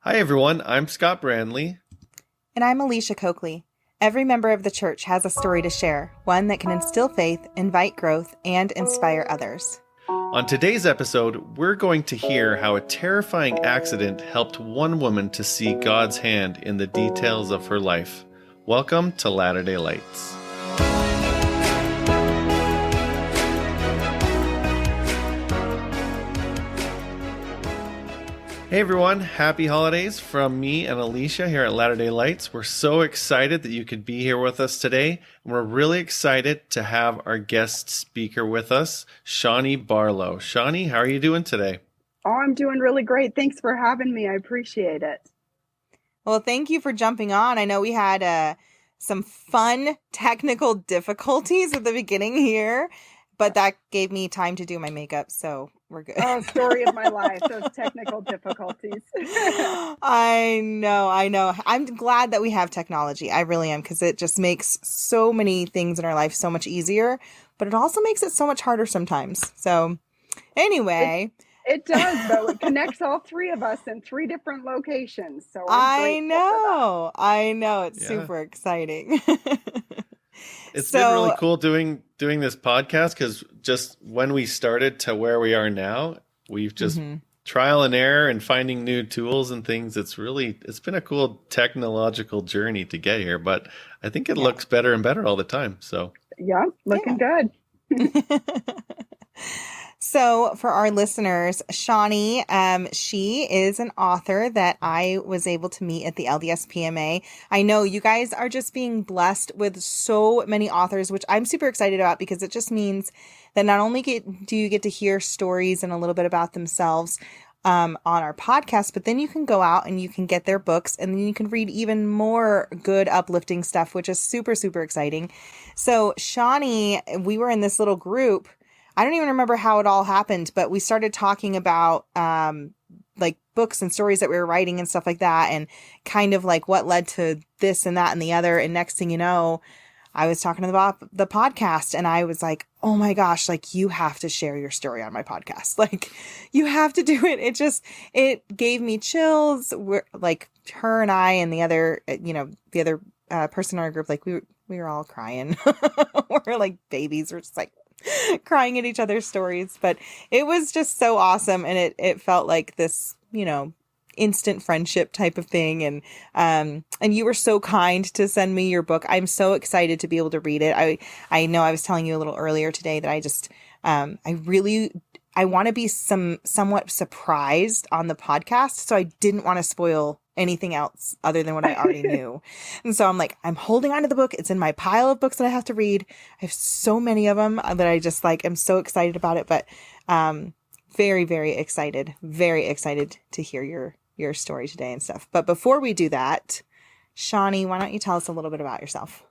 Hi, everyone. I'm Scott Brandley. And I'm Alicia Coakley. Every member of the church has a story to share, one that can instill faith, invite growth, and inspire others. On today's episode, we're going to hear how a terrifying accident helped one woman to see God's hand in the details of her life. Welcome to Latter-day Lights. Hey everyone, happy holidays from me and Alicia here at Latter-day Lights. We're so excited that you could be here with us today. And we're really excited to have our guest speaker with us, Chani Barlow. Chani, how are you doing today? Oh, I'm doing really great. Thanks for having me. I appreciate it. Well, thank you for jumping on. I know we had some fun technical difficulties at the beginning here, but that gave me time to do my makeup, so we're good. Oh, story of my life, those technical difficulties. I know. I'm glad that we have technology. I really am, because it just makes so many things in our life so much easier, but it also makes it so much harder sometimes. So anyway. It does, though. It connects all three of us in three different locations. So I know. It's super exciting. It's been really cool doing this podcast, because just when we started to where we are now, we've just trial and error and finding new tools and things. It's been a cool technological journey to get here, but I think it looks better and better all the time. So yeah, looking good. So for our listeners, Chani, she is an author that I was able to meet at the LDS-PMA. I know you guys are just being blessed with so many authors, which I'm super excited about, because it just means that not only do you get to hear stories and a little bit about themselves on our podcast, but then you can go out and you can get their books, and then you can read even more good, uplifting stuff, which is super, super exciting. So Chani, we were in this little group. I don't even remember how it all happened, but we started talking about like books and stories that we were writing and stuff like that, and kind of like what led to this and that and the other. And next thing you know, I was talking about the podcast, and I was like, oh my gosh, like, you have to share your story on my podcast. Like, you have to do it. It gave me chills. We're like, her and I and the other person in our group, like we were all crying. We're like babies. We're just like crying at each other's stories, but it was just so awesome. And it felt like this, instant friendship type of thing. And you were so kind to send me your book. I'm so excited to be able to read it. I know I was telling you a little earlier today that I just, I want to be somewhat surprised on the podcast. So I didn't want to spoil anything else other than what I already knew. And so I'm like, I'm holding on to the book. It's in my pile of books that I have to read. I have so many of them that I just am so excited about it, but, very, very excited to hear your story today and stuff. But before we do that, Chani, why don't you tell us a little bit about yourself?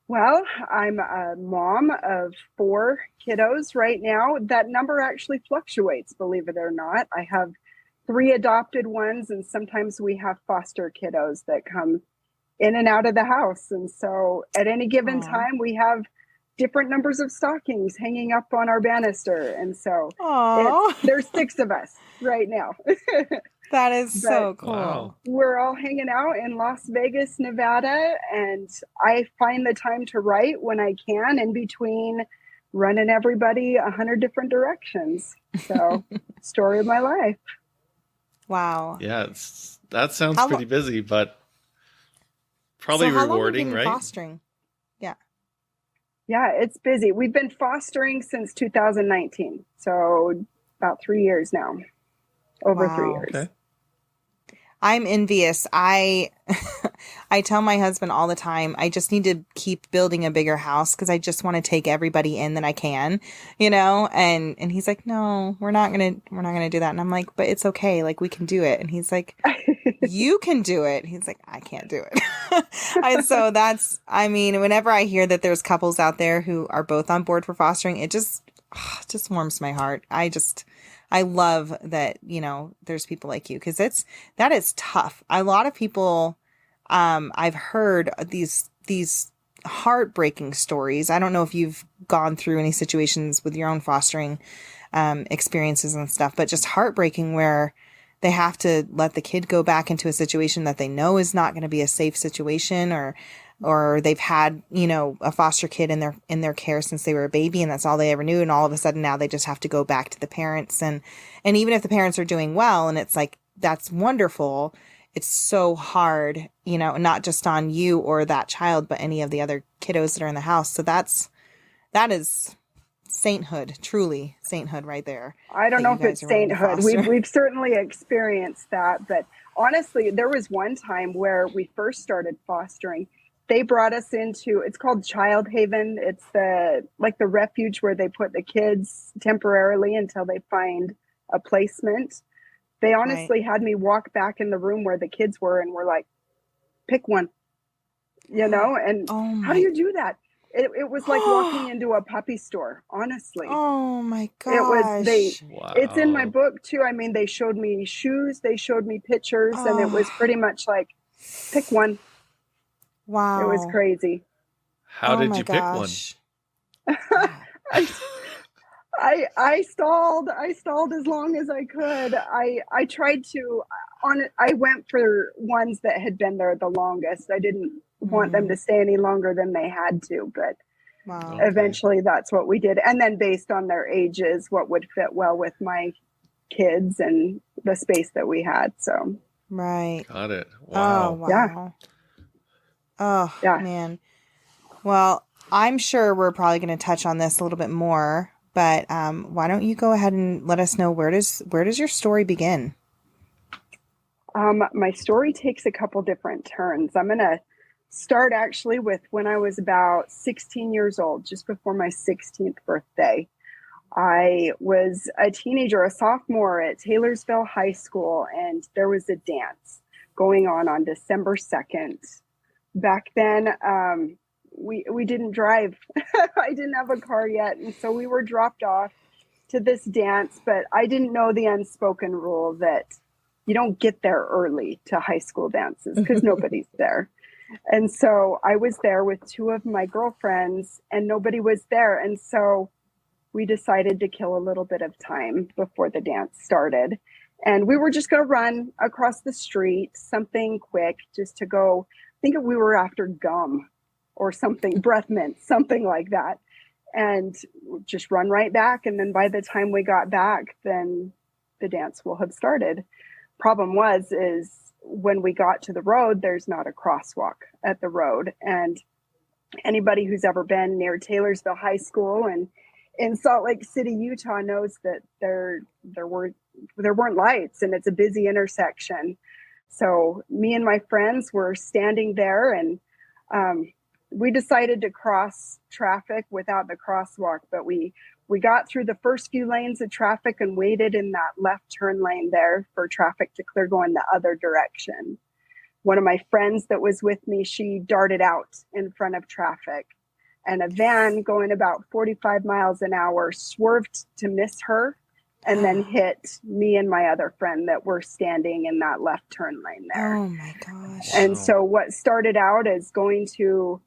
Well, I'm a mom of 4 kiddos right now. That number actually fluctuates, believe it or not. I have 3 adopted ones, and sometimes we have foster kiddos that come in and out of the house. And so at any given time, we have different numbers of stockings hanging up on our banister. And so there's 6 of us right now. That is so cool. Wow. We're all hanging out in Las Vegas, Nevada, and I find the time to write when I can, in between running everybody 100 different directions. So story of my life. Wow. Yeah, that sounds pretty busy, but probably rewarding, how long have you been right? Fostering? Yeah. Yeah, it's busy. We've been fostering since 2019. So about 3 years now. Over 3 years. Okay. I'm envious. I tell my husband all the time, I just need to keep building a bigger house, because I just want to take everybody in that I can, and he's like, no, we're not going to do that. And I'm like, but it's okay. Like, we can do it. And he's like, you can do it. He's like, I can't do it. And so whenever I hear that there's couples out there who are both on board for fostering, it just warms my heart. I love that, there's people like you, because that is tough. A lot of people, I've heard these heartbreaking stories. I don't know if you've gone through any situations with your own fostering experiences and stuff, but just heartbreaking where they have to let the kid go back into a situation that they know is not going to be a safe situation, or they've had, a foster kid in their care since they were a baby, and that's all they ever knew. And all of a sudden now they just have to go back to the parents. And even if the parents are doing well, and it's like, that's wonderful, it's so hard, not just on you or that child, but any of the other kiddos that are in the house. So that is sainthood, truly sainthood right there. I don't know if it's sainthood. We've certainly experienced that, but honestly, there was one time where we first started fostering. They brought us into, it's called Child Haven. It's the refuge where they put the kids temporarily until they find a placement. They honestly had me walk back in the room where the kids were and were like, pick one, and how do you do that? It was like walking into a puppy store, honestly. Oh my gosh. It's in my book too. I mean, they showed me shoes, they showed me pictures, and it was pretty much like, pick one. Wow. It was crazy. How did you pick one? I stalled as long as I could. I tried to I went for ones that had been there the longest. I didn't want them to stay any longer than they had to, but eventually that's what we did. And then based on their ages, what would fit well with my kids and the space that we had. So got it. Wow. Oh wow. Oh man. Well, I'm sure we're probably going to touch on this a little bit more, but why don't you go ahead and let us know, where does your story begin? My story takes a couple different turns. I'm going to start actually with when I was about 16 years old, just before my 16th birthday. I was a teenager, a sophomore at Taylorsville High School, and there was a dance going on December 2nd. Back then, we didn't drive. I didn't have a car yet, and so we were dropped off to this dance, but I didn't know the unspoken rule that you don't get there early to high school dances because nobody's there. And so I was there with two of my girlfriends and nobody was there. And so we decided to kill a little bit of time before the dance started. And we were just going to run across the street, something quick, just to go. I think we were after gum or something, breath mint, something like that. And just run right back. And then by the time we got back, then the dance will have started. Problem is when we got to the road, there's not a crosswalk at the road. And anybody who's ever been near Taylorsville High School and in Salt Lake City, Utah knows that there weren't lights and it's a busy intersection. So me and my friends were standing there and we decided to cross traffic without the crosswalk, but we got through the first few lanes of traffic and waited in that left turn lane there for traffic to clear going the other direction. One of my friends that was with me, she darted out in front of traffic, and a van going about 45 miles an hour swerved to miss her and then hit me and my other friend that were standing in that left turn lane there. Oh my gosh. And so what started out as going to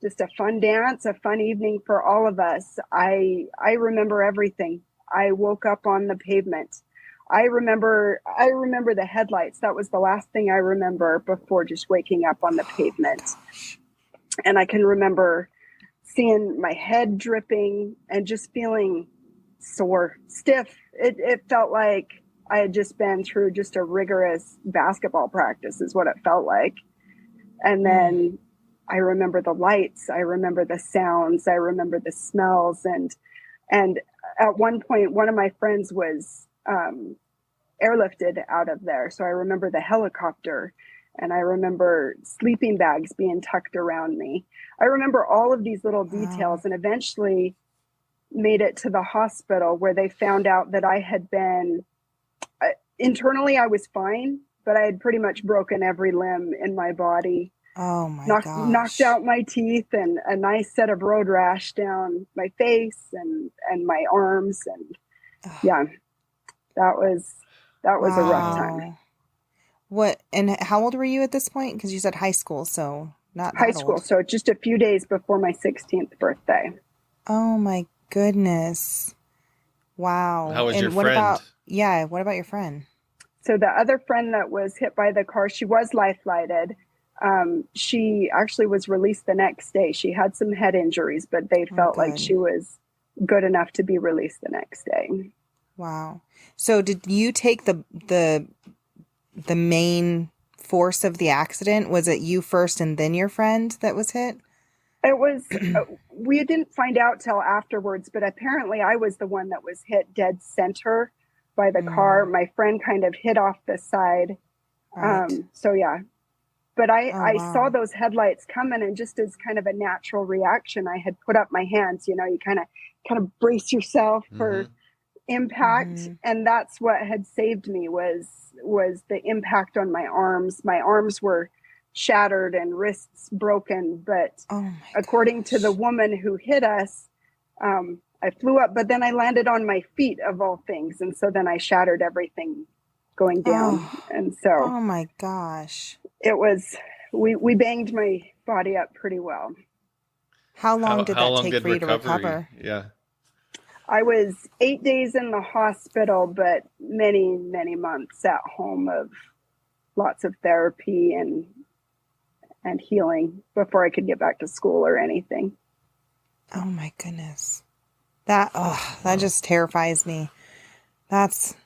just a fun dance, a fun evening for all of us. I remember everything. I woke up on the pavement. I remember the headlights. That was the last thing I remember before just waking up on the pavement. And I can remember seeing my head dripping and just feeling sore, stiff. It felt like I had just been through just a rigorous basketball practice is what it felt like. And then I remember the lights, I remember the sounds, I remember the smells. And at one point, one of my friends was airlifted out of there. So I remember the helicopter and I remember sleeping bags being tucked around me. I remember all of these little details and eventually made it to the hospital where they found out that I had been, internally I was fine, but I had pretty much broken every limb in my body. Oh my gosh. Knocked out my teeth and a nice set of road rash down my face and my arms. And that was a rough time. What, and how old were you at this point? Because you said high school, so not high school. Old. So just a few days before my 16th birthday. Oh my goodness. Wow. How was and your what friend? What about your friend? So the other friend that was hit by the car, she was life-flighted. She actually was released the next day. She had some head injuries, but they felt like she was good enough to be released the next day. Wow. So did you take the main force of the accident? Was it you first and then your friend that was hit? It was, we didn't find out till afterwards, but apparently I was the one that was hit dead center by the car. My friend kind of hit off the side. Right. So yeah, but I saw those headlights coming, and just as kind of a natural reaction, I had put up my hands. You know, you kind of brace yourself for impact, and that's what had saved me was the impact on my arms. My arms were shattered and wrists broken, but according to the woman who hit us, I flew up, but then I landed on my feet of all things, and so then I shattered everything going down. And so oh my gosh, it was we banged my body up pretty well. How long did that take for you to recover? Yeah, I was 8 days in the hospital, but many months at home of lots of therapy and healing before I could get back to school or anything. Oh my goodness. That just terrifies me. That's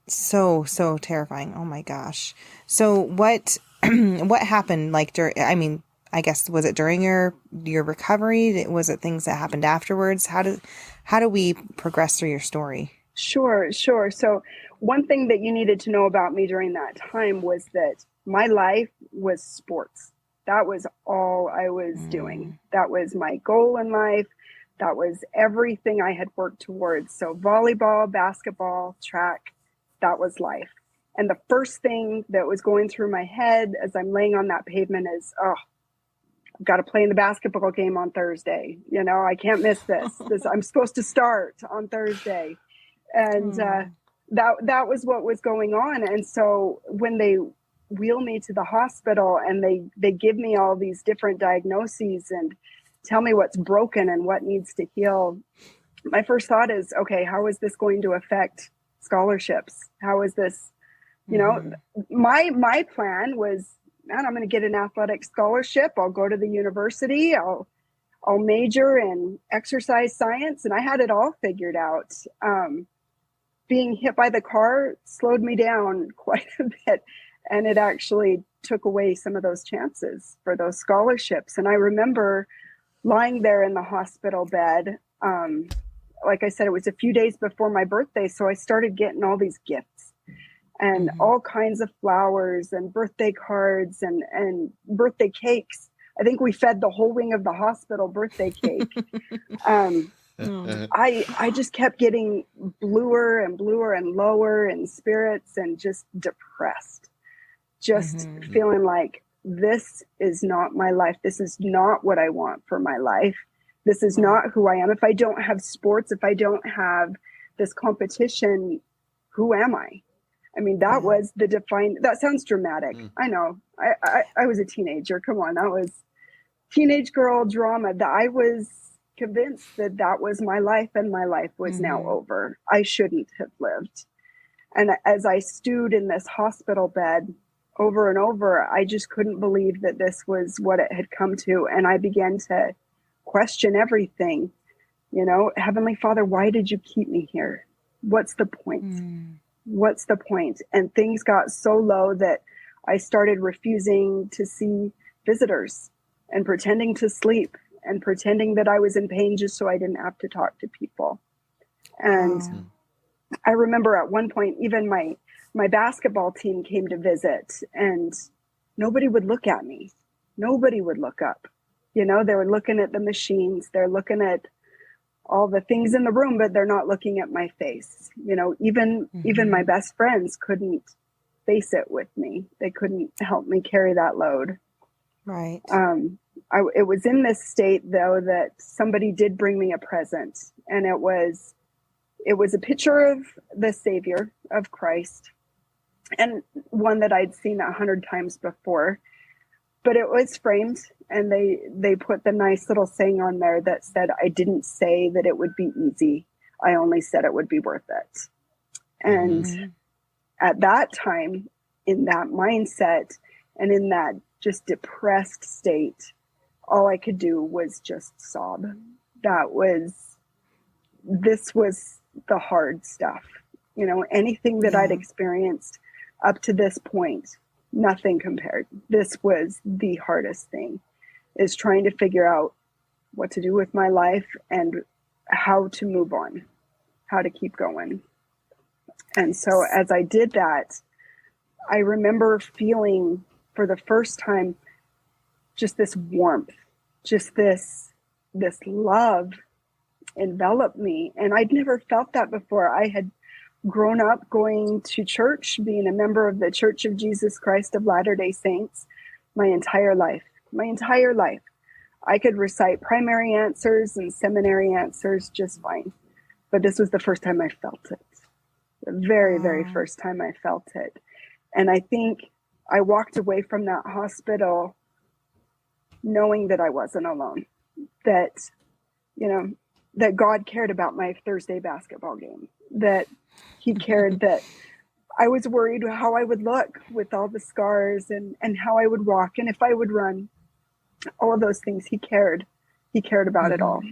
so terrifying. Oh my gosh. So what happened I guess, was it during your recovery? Was it things that happened afterwards? How do we progress through your story? Sure. So one thing that you needed to know about me during that time was that my life was sports. That was all I was doing. That was my goal in life. That was everything I had worked towards. So volleyball, basketball, track, that was life. And the first thing that was going through my head as I'm laying on that pavement is, I've got to play in the basketball game on Thursday. You know, I can't miss this. I'm supposed to start on Thursday. And that was what was going on. And so when they wheel me to the hospital and they give me all these different diagnoses and tell me what's broken and what needs to heal, my first thought is, okay, how is this going to affect scholarships? How is this, you know, my plan was, man, I'm going to get an athletic scholarship. I'll go to the university. I'll major in exercise science. And I had it all figured out. Being hit by the car slowed me down quite a bit. And it actually took away some of those chances for those scholarships. And I remember lying there in the hospital bed. Like I said, it was a few days before my birthday. So I started getting all these gifts and all kinds of flowers and birthday cards and birthday cakes. I think we fed the whole wing of the hospital birthday cake. I just kept getting bluer and lower in spirits and just depressed. Just feeling like this is not my life. This is not what I want for my life. This is not who I am. If I don't have sports, if I don't have this competition, who am I? I mean, that was the that sounds dramatic. I know. I was a teenager. Come on. That was teenage girl drama. That I was convinced that was my life and my life was now over. I shouldn't have lived. And as I stewed in this hospital bed over and over, I just couldn't believe that this was what it had come to. And I began to question everything. You know, Heavenly Father, why did you keep me here? What's the point? What's the point? And things got so low that I started refusing to see visitors and pretending to sleep and pretending that I was in pain just so I didn't have to talk to people. And I remember at one point, even my basketball team came to visit and nobody would look at me. Nobody would look up. You know, they were looking at the machines. They're looking at all the things in the room, but they're not looking at my face. You know, even my best friends couldn't face it with me. They couldn't help me carry that load. Right. It was in this state though that somebody did bring me a present, and it was a picture of the Savior of Christ, and one that I'd seen 100 times before, but it was framed, and they put the nice little saying on there that said, I didn't say that it would be easy. I only said it would be worth it. And at that time, in that mindset and in that just depressed state, all I could do was just sob. This was the hard stuff. You know, anything that I'd experienced up to this point, nothing compared. This was the hardest thing, is trying to figure out what to do with my life and how to move on, how to keep going. And so as I did that, I remember feeling for the first time just this warmth, just this love enveloped me. And I'd never felt that before. I had grown up going to church, being a member of the Church of Jesus Christ of Latter-day Saints my entire life. I could recite primary answers and seminary answers just fine. But this was the first time I felt it. The very, very first time I felt it. And I think I walked away from that hospital knowing that I wasn't alone, that, you know, that God cared about my Thursday basketball game, that he cared that I was worried how I would look with all the scars and how I would walk and if I would run, all of those things. He cared about it all.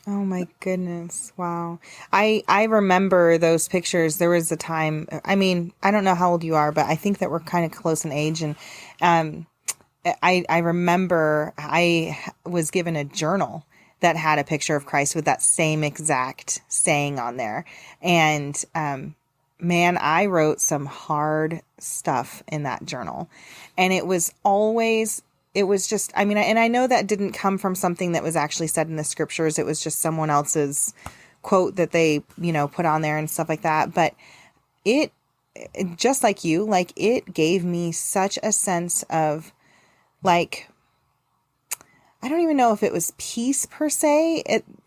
Oh my goodness. Wow. I remember those pictures. There was a time, I mean, I don't know how old you are, but I think that we're kind of close in age. And I remember I was given a journal that had a picture of Christ with that same exact saying on there. And man, I wrote some hard stuff in that journal. And it was just, I mean, and I know that didn't come from something that was actually said in the scriptures. It was just someone else's quote that they, you know, put on there and stuff like that. But it, just like you, like, it gave me such a sense of, like, I don't even know if it was peace per se,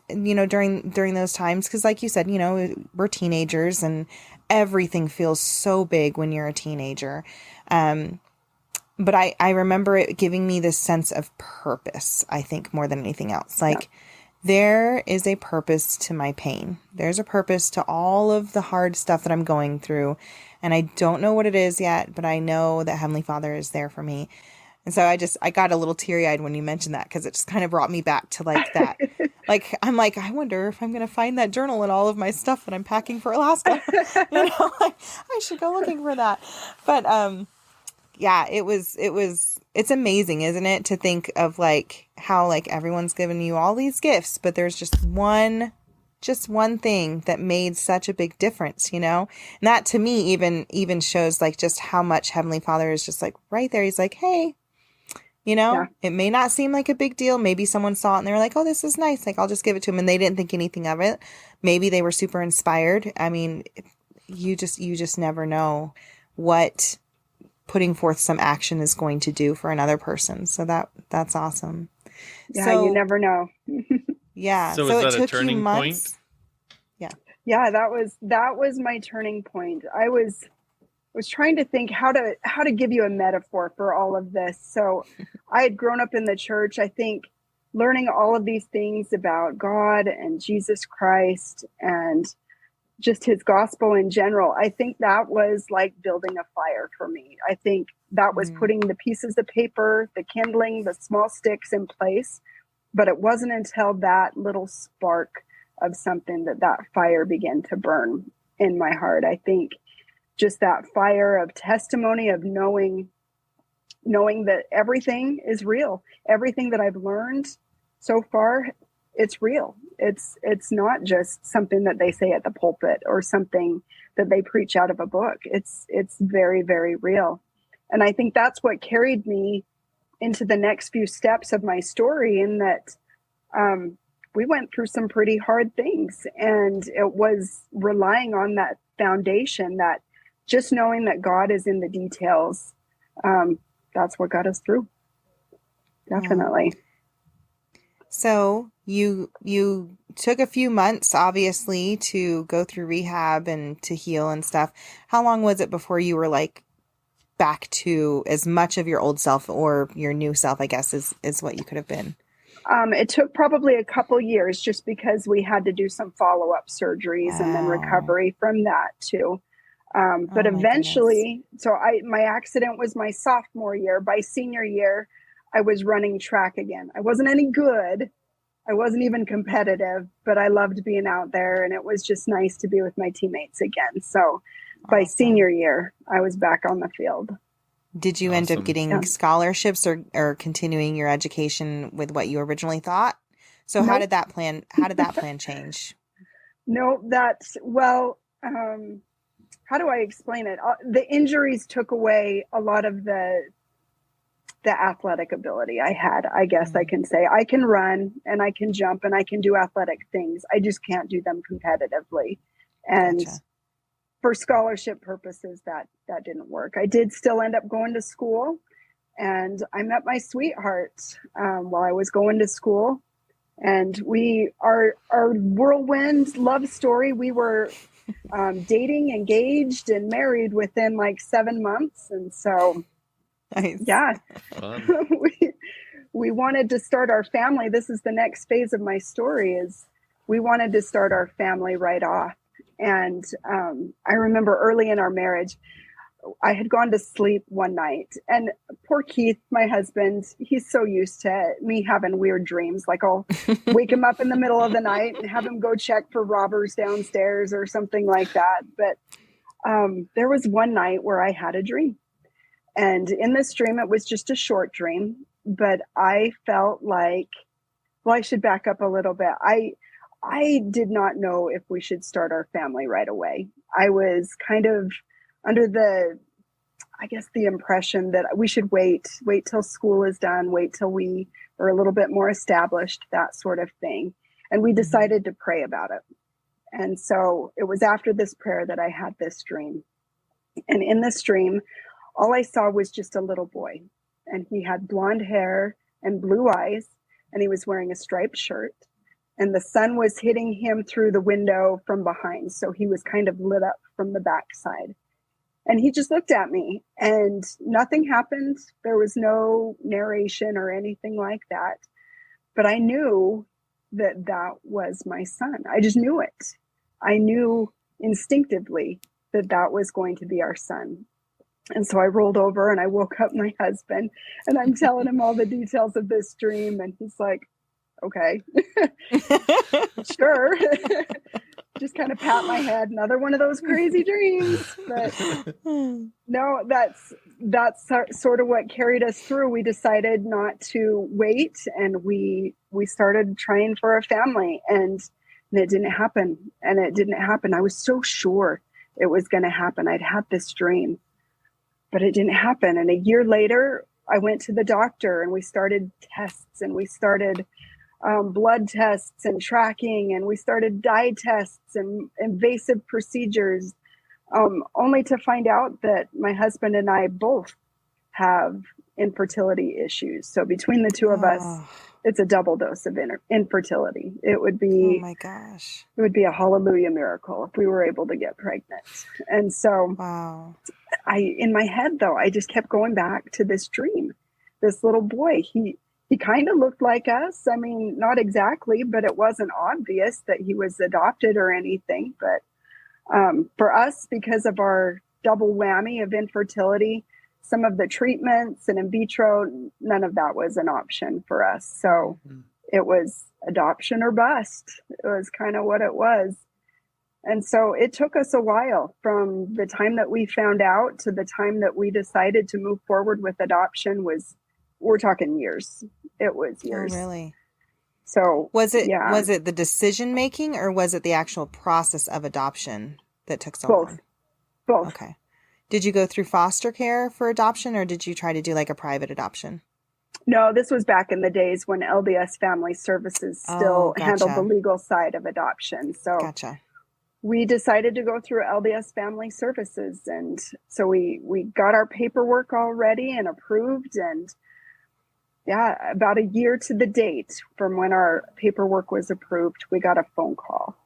you know, during those times. Cause like you said, you know, we're teenagers and everything feels so big when you're a teenager. But I remember it giving me this sense of purpose, I think, more than anything else. Like, there is a purpose to my pain. There's a purpose to all of the hard stuff that I'm going through. And I don't know what it is yet, but I know that Heavenly Father is there for me. And so I got a little teary-eyed when you mentioned that, because it just kind of brought me back to like that. Like, I'm like, I wonder if I'm going to find that journal and all of my stuff that I'm packing for Alaska. You know, like, I should go looking for that. But, yeah, it's amazing, isn't it? To think of like how like everyone's given you all these gifts, but there's just one thing that made such a big difference, you know? And that to me even shows like just how much Heavenly Father is just like right there. He's like, hey, you know, it may not seem like a big deal. Maybe someone saw it and they were like, oh, this is nice. Like, I'll just give it to them. And they didn't think anything of it. Maybe they were super inspired. I mean, you just never know what putting forth some action is going to do for another person. So that's awesome. Yeah, so, you never know. Yeah. So was that a turning point? Yeah. Yeah, that was my turning point. I was trying to think how to give you a metaphor for all of this. So I had grown up in the church. I think learning all of these things about God and Jesus Christ and just his gospel in general, I think that was like building a fire for me. I think that was putting the pieces of paper, the kindling, the small sticks in place. But it wasn't until that little spark of something that fire began to burn in my heart. I think just that fire of testimony, of knowing that everything is real. Everything that I've learned so far, it's real. It's not just something that they say at the pulpit or something that they preach out of a book. It's very, very real. And I think that's what carried me into the next few steps of my story, in that we went through some pretty hard things, and it was relying on that foundation, that just knowing that God is in the details. That's what got us through. Definitely. So you took a few months, obviously, to go through rehab and to heal and stuff. How long was it before you were like back to as much of your old self, or your new self, I guess, is what you could have been? It took probably a couple years, just because we had to do some follow-up surgeries and then recovery from that too. But Oh my goodness. eventually, my accident was my sophomore year. By senior year, I was running track again. I wasn't any good. I wasn't even competitive, but I loved being out there, and it was just nice to be with my teammates again. So by Awesome. senior year, I was back on the field. Did you end up Awesome. getting Yeah. scholarships or continuing your education with what you originally thought? So Nope. how did that plan change? No, how do I explain it? The injuries took away a lot of the athletic ability I had. I guess I can say I can run and I can jump and I can do athletic things. I just can't do them competitively. And Gotcha. for scholarship purposes, that didn't work. I did still end up going to school, and I met my sweetheart while I was going to school. And our whirlwind love story, we were dating, engaged, and married within like 7 months. And so, Nice. yeah, Fun. we wanted to start our family. This is the next phase of my story, is we wanted to start our family right off. And I remember early in our marriage, I had gone to sleep one night, and poor Keith, my husband, he's so used to me having weird dreams. Like I'll wake him up in the middle of the night and have him go check for robbers downstairs or something like that. But there was one night where I had a dream. And in this dream, it was just a short dream, but I felt like, well, I should back up a little bit. I did not know if we should start our family right away. I was kind of under the impression that we should wait till school is done, wait till we are a little bit more established, that sort of thing. And we decided to pray about it. And so it was after this prayer that I had this dream. And in this dream, all I saw was just a little boy. And he had blonde hair and blue eyes, and he was wearing a striped shirt. And the sun was hitting him through the window from behind. So he was kind of lit up from the backside. And he just looked at me, and nothing happened. There was no narration or anything like that. But I knew that that was my son. I just knew it. I knew instinctively that that was going to be our son. And so I rolled over and I woke up my husband, and I'm telling him all the details of this dream. And he's like, okay, sure. Just kind of pat my head. Another one of those crazy dreams. But no, that's sort of what carried us through. We decided not to wait, and we started trying for a family, and it didn't happen. And it didn't happen. I was so sure it was going to happen. I'd had this dream, but it didn't happen. And a year later, I went to the doctor, and we started tests, and we started blood tests and tracking, and we started dye tests and invasive procedures, only to find out that my husband and I both have infertility issues. So between the two of us, it's a double dose of infertility. It would be, oh my gosh, it would be a hallelujah miracle if we were able to get pregnant. And so wow. in my head though, I just kept going back to this dream, this little boy. He kind of looked like us. I mean, not exactly, but it wasn't obvious that he was adopted or anything. But for us, because of our double whammy of infertility, some of the treatments and in vitro, none of that was an option for us. So it was adoption or bust. It was kind of what it was. And so it took us a while from the time that we found out to the time that we decided to move forward with adoption. We're talking years. It was years. Oh, really? So was it yeah. was it the decision making, or was it the actual process of adoption that took so long? Both. Okay. Did you go through foster care for adoption, or did you try to do like a private adoption? No, this was back in the days when LDS Family Services still handled the legal side of adoption. So gotcha. We decided to go through LDS Family Services. And so we got our paperwork all ready and approved. And yeah, about a year to the date from when our paperwork was approved, we got a phone call.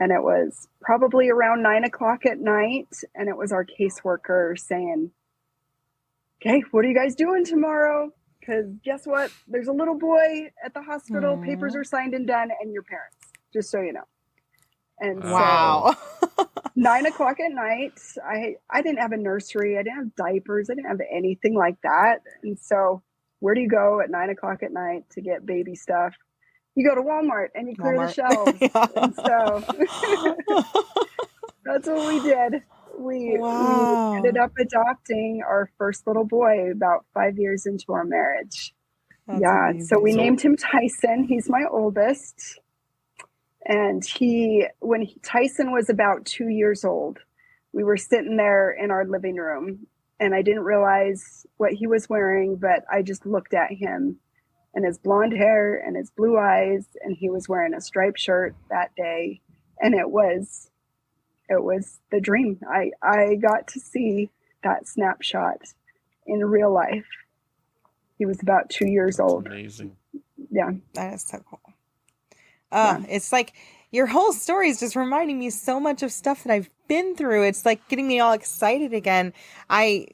And it was probably around 9:00 at night. And it was our caseworker saying, okay, what are you guys doing tomorrow? Because guess what? There's a little boy at the hospital. Papers are signed and done, and your parents, just so you know. And wow. So, 9 o'clock at night. I didn't have a nursery. I didn't have diapers. I didn't have anything like that. And so where do you go at 9 o'clock at night to get baby stuff? You go to Walmart and you clear the shelves. And so that's what we did. We ended up adopting our first little boy about 5 years into our marriage. That's amazing. So we named him Tyson. He's my oldest. And when Tyson was about 2 years old, we were sitting there in our living room, and I didn't realize what he was wearing, but I just looked at him and his blonde hair and his blue eyes, and he was wearing a striped shirt that day. And it was the dream. I got to see that snapshot in real life. He was about 2 years old. Amazing. Yeah. That is so cool. It's like your whole story is just reminding me so much of stuff that I've been through. It's like getting me all excited again. I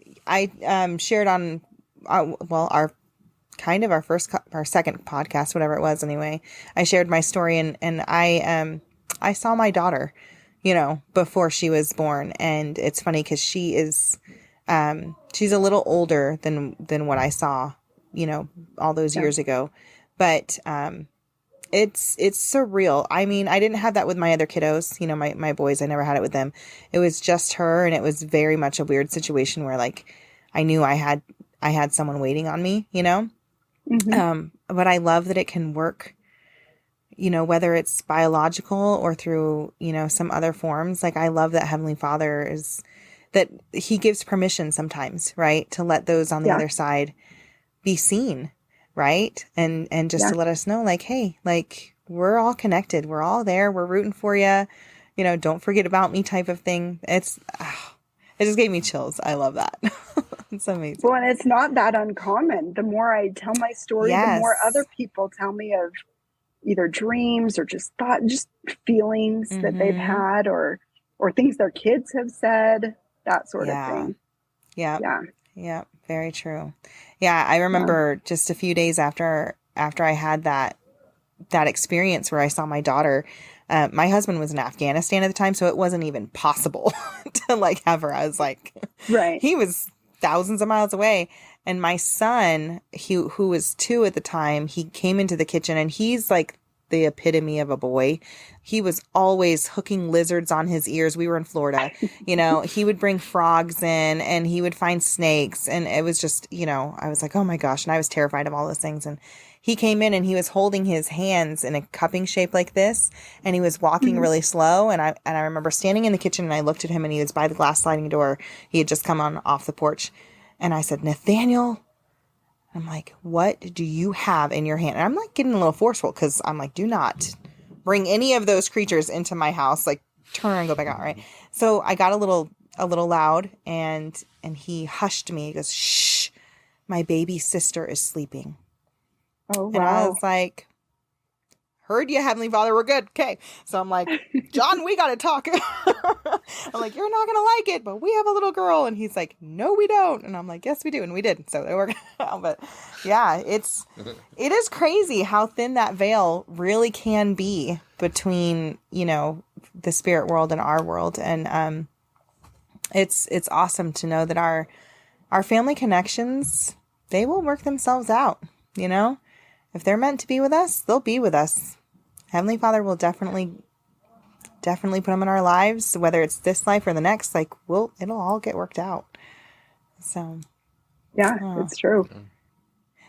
shared on, our second podcast, whatever it was anyway. I shared my story and I saw my daughter, before she was born. And it's funny because she is, she's a little older than what I saw, all those years ago. But, it's surreal. I mean, I didn't have that with my other kiddos, my boys, I never had it with them. It was just her. And it was very much a weird situation where like, I knew I had someone waiting on me, Mm-hmm. But I love that it can work, whether it's biological or through, some other forms. Like I love that Heavenly Father that he gives permission sometimes, right, to let those on the other side be seen. Right. And just to let us know, like, hey, like we're all connected. We're all there. We're rooting for you. Don't forget about me type of thing. It just gave me chills. I love that. It's amazing. Well, and it's not that uncommon. The more I tell my story, the more other people tell me of either dreams or just feelings that they've had or things their kids have said, that sort of thing. Yeah. Very true. Yeah. I remember just a few days after I had that experience where I saw my daughter, my husband was in Afghanistan at the time, so it wasn't even possible to like have her. I was like, right. He was thousands of miles away. And my son, who was 2 at the time, he came into the kitchen and he's like the epitome of a boy. He was always hooking lizards on his ears. We were in Florida, he would bring frogs in and he would find snakes. And it was just, I was like, oh my gosh. And I was terrified of all those things. And he came in and he was holding his hands in a cupping shape like this. And he was walking really slow. And I remember standing in the kitchen and I looked at him and he was by the glass sliding door. He had just come off the porch. And I said, Nathaniel, I'm like, what do you have in your hand? And I'm like getting a little forceful because I'm like, do not bring any of those creatures into my house. Like turn and go back out. Right. So I got a little loud and he hushed me. He goes, shh, my baby sister is sleeping. Oh, wow. And I was like, heard you, Heavenly Father, we're good. Okay. So I'm like, John, we got to talk. I'm like, you're not going to like it, but we have a little girl. And he's like, no, we don't. And I'm like, yes, we do. And we did. So it worked out. But yeah, it is crazy how thin that veil really can be between, the spirit world and our world. And it's awesome to know that our family connections, they will work themselves out, If they're meant to be with us, they'll be with us. Heavenly Father will definitely put them in our lives, whether it's this life or the next. Like, it'll all get worked out. So, yeah, it's true.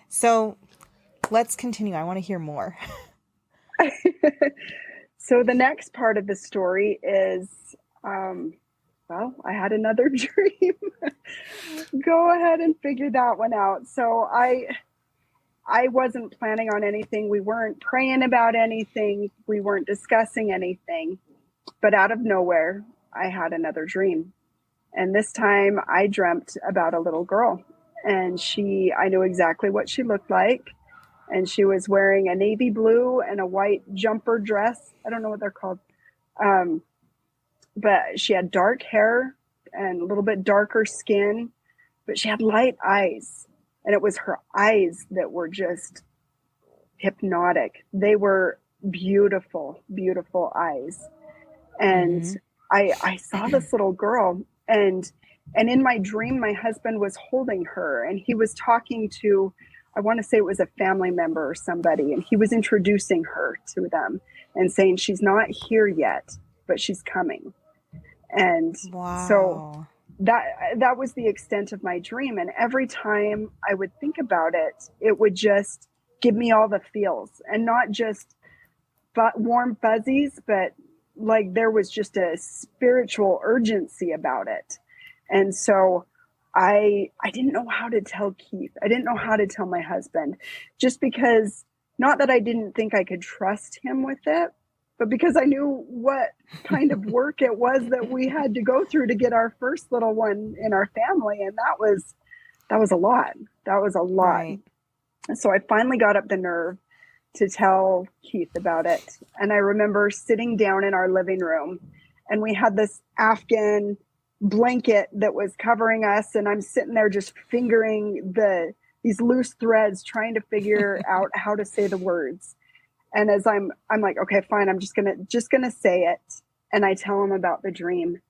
So, let's continue. I want to hear more. So the next part of the story is, I had another dream. Go ahead and figure that one out. So I wasn't planning on anything. We weren't praying about anything. We weren't discussing anything. But out of nowhere, I had another dream. And this time I dreamt about a little girl. And I knew exactly what she looked like. And she was wearing a navy blue and a white jumper dress. I don't know what they're called. But she had dark hair and a little bit darker skin. But she had light eyes. And it was her eyes that were just hypnotic. They were beautiful, beautiful eyes. And I saw this little girl, and in my dream, my husband was holding her, and he was talking to, I want to say it was a family member or somebody, and he was introducing her to them and saying, she's not here yet, but she's coming. And so that was the extent of my dream. And every time I would think about it, it would just give me all the feels, and not just warm fuzzies, but like there was just a spiritual urgency about it. And so I didn't know how to tell Keith. I didn't know how to tell my husband, just because, not that I didn't think I could trust him with it, but because I knew what kind of work it was that we had to go through to get our first little one in our family. And that was a lot. That was a lot. Right. So I finally got up the nerve to tell Keith about it. And I remember sitting down in our living room, and we had this Afghan blanket that was covering us. And I'm sitting there just fingering these loose threads, trying to figure out how to say the words. And as I'm like, okay, fine. I'm just gonna say it. And I tell him about the dream,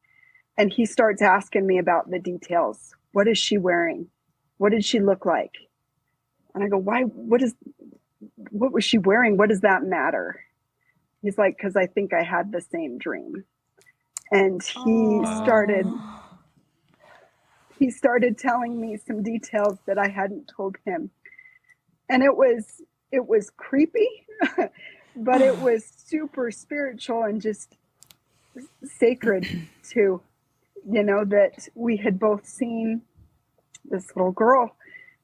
and he starts asking me about the details. What is she wearing? What did she look like? And I go, why? What was she wearing? What does that matter? He's like, because I think I had the same dream. And he started telling me some details that I hadn't told him. And it was creepy, but it was super spiritual and just sacred too. That we had both seen this little girl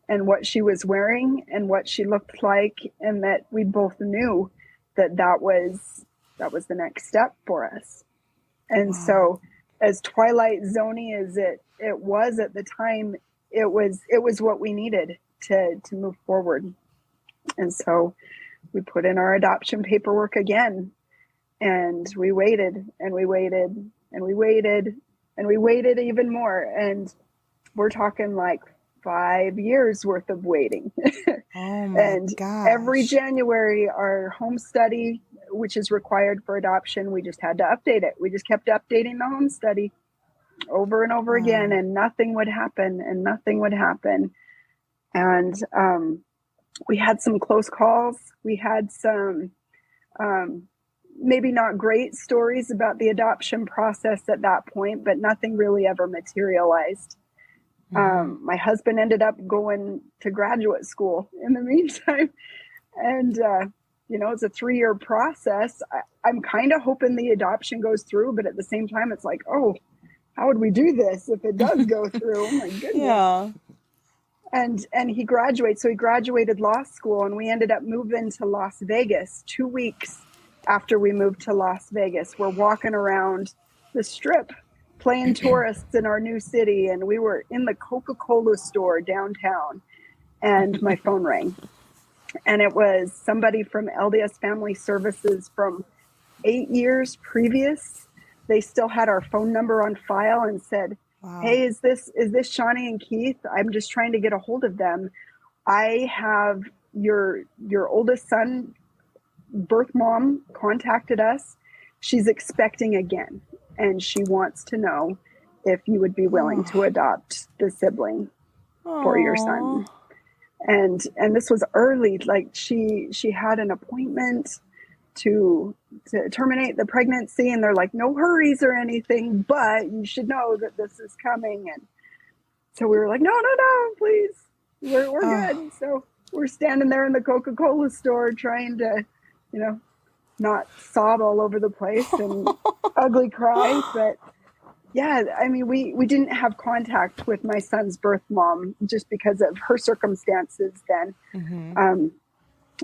and what she was wearing and what she looked like, and that we both knew that was the next step for us. And so, as Twilight Zony as it was at the time, it was what we needed to move forward. And so we put in our adoption paperwork again, and we waited and we waited and we waited and we waited even more. And we're talking like 5 years worth of waiting. Oh my And gosh. Every January, our home study, which is required for adoption, we just had to update it. We just kept updating the home study over and over again, and nothing would happen and nothing would happen. And we had some close calls. We had some maybe not great stories about the adoption process at that point, but nothing really ever materialized. My husband ended up going to graduate school in the meantime. And, it's a 3-year process. I'm kind of hoping the adoption goes through, but at the same time, it's like, oh, how would we do this if it does go through? Oh my goodness. Yeah. And he graduates. So he graduated law school, and we ended up moving to Las Vegas 2 weeks after we moved to Las Vegas. We're walking around the Strip playing tourists in our new city, and we were in the Coca-Cola store downtown, and my phone rang, and it was somebody from LDS Family Services from 8 years previous. They still had our phone number on file and said, wow. Hey, is this Chani and Keith? I'm just trying to get a hold of them. I have your oldest son, birth mom, contacted us. She's expecting again, and she wants to know if you would be willing to adopt the sibling for your son. And this was early. Like she had an appointment to terminate the pregnancy, and they're like, no hurries or anything, but you should know that this is coming. And so we were like, no, please, we're good. So we're standing there in the Coca-Cola store trying to, not sob all over the place and ugly cry. But yeah, I mean, we didn't have contact with my son's birth mom just because of her circumstances then. Mm-hmm.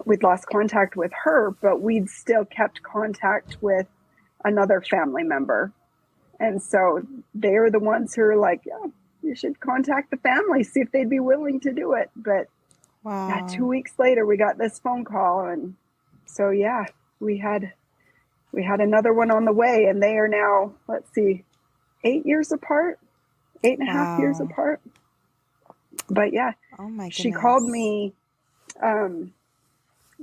We'd lost contact with her, but we'd still kept contact with another family member. And so they were the ones who were like, yeah, you should contact the family, see if they'd be willing to do it. But yeah, 2 weeks later, we got this phone call. And so, yeah, we had another one on the way, and they are now, 8 years apart, 8.5 years apart. But yeah, oh my goodness. She called me.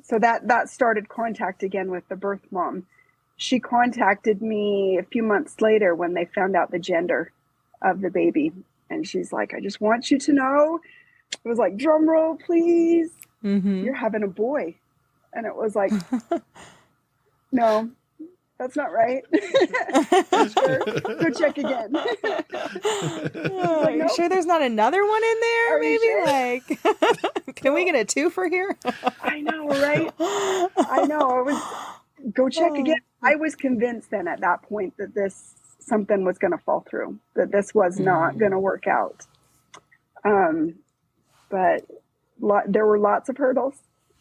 So that started contact again with the birth mom. she contacted me a few months later when they found out the gender of the baby. And she's like, I just want you to know. It was like, drum roll, please. You're having a boy. And it was like, no, that's not right. Sure. Go check again. Are you sure there's not another one in there? Are maybe sure? Like, can we get a 2 for here? I know, right? I know. I was go check again. I was convinced then at that point that something was going to fall through, that this was not going to work out. But there were lots of hurdles,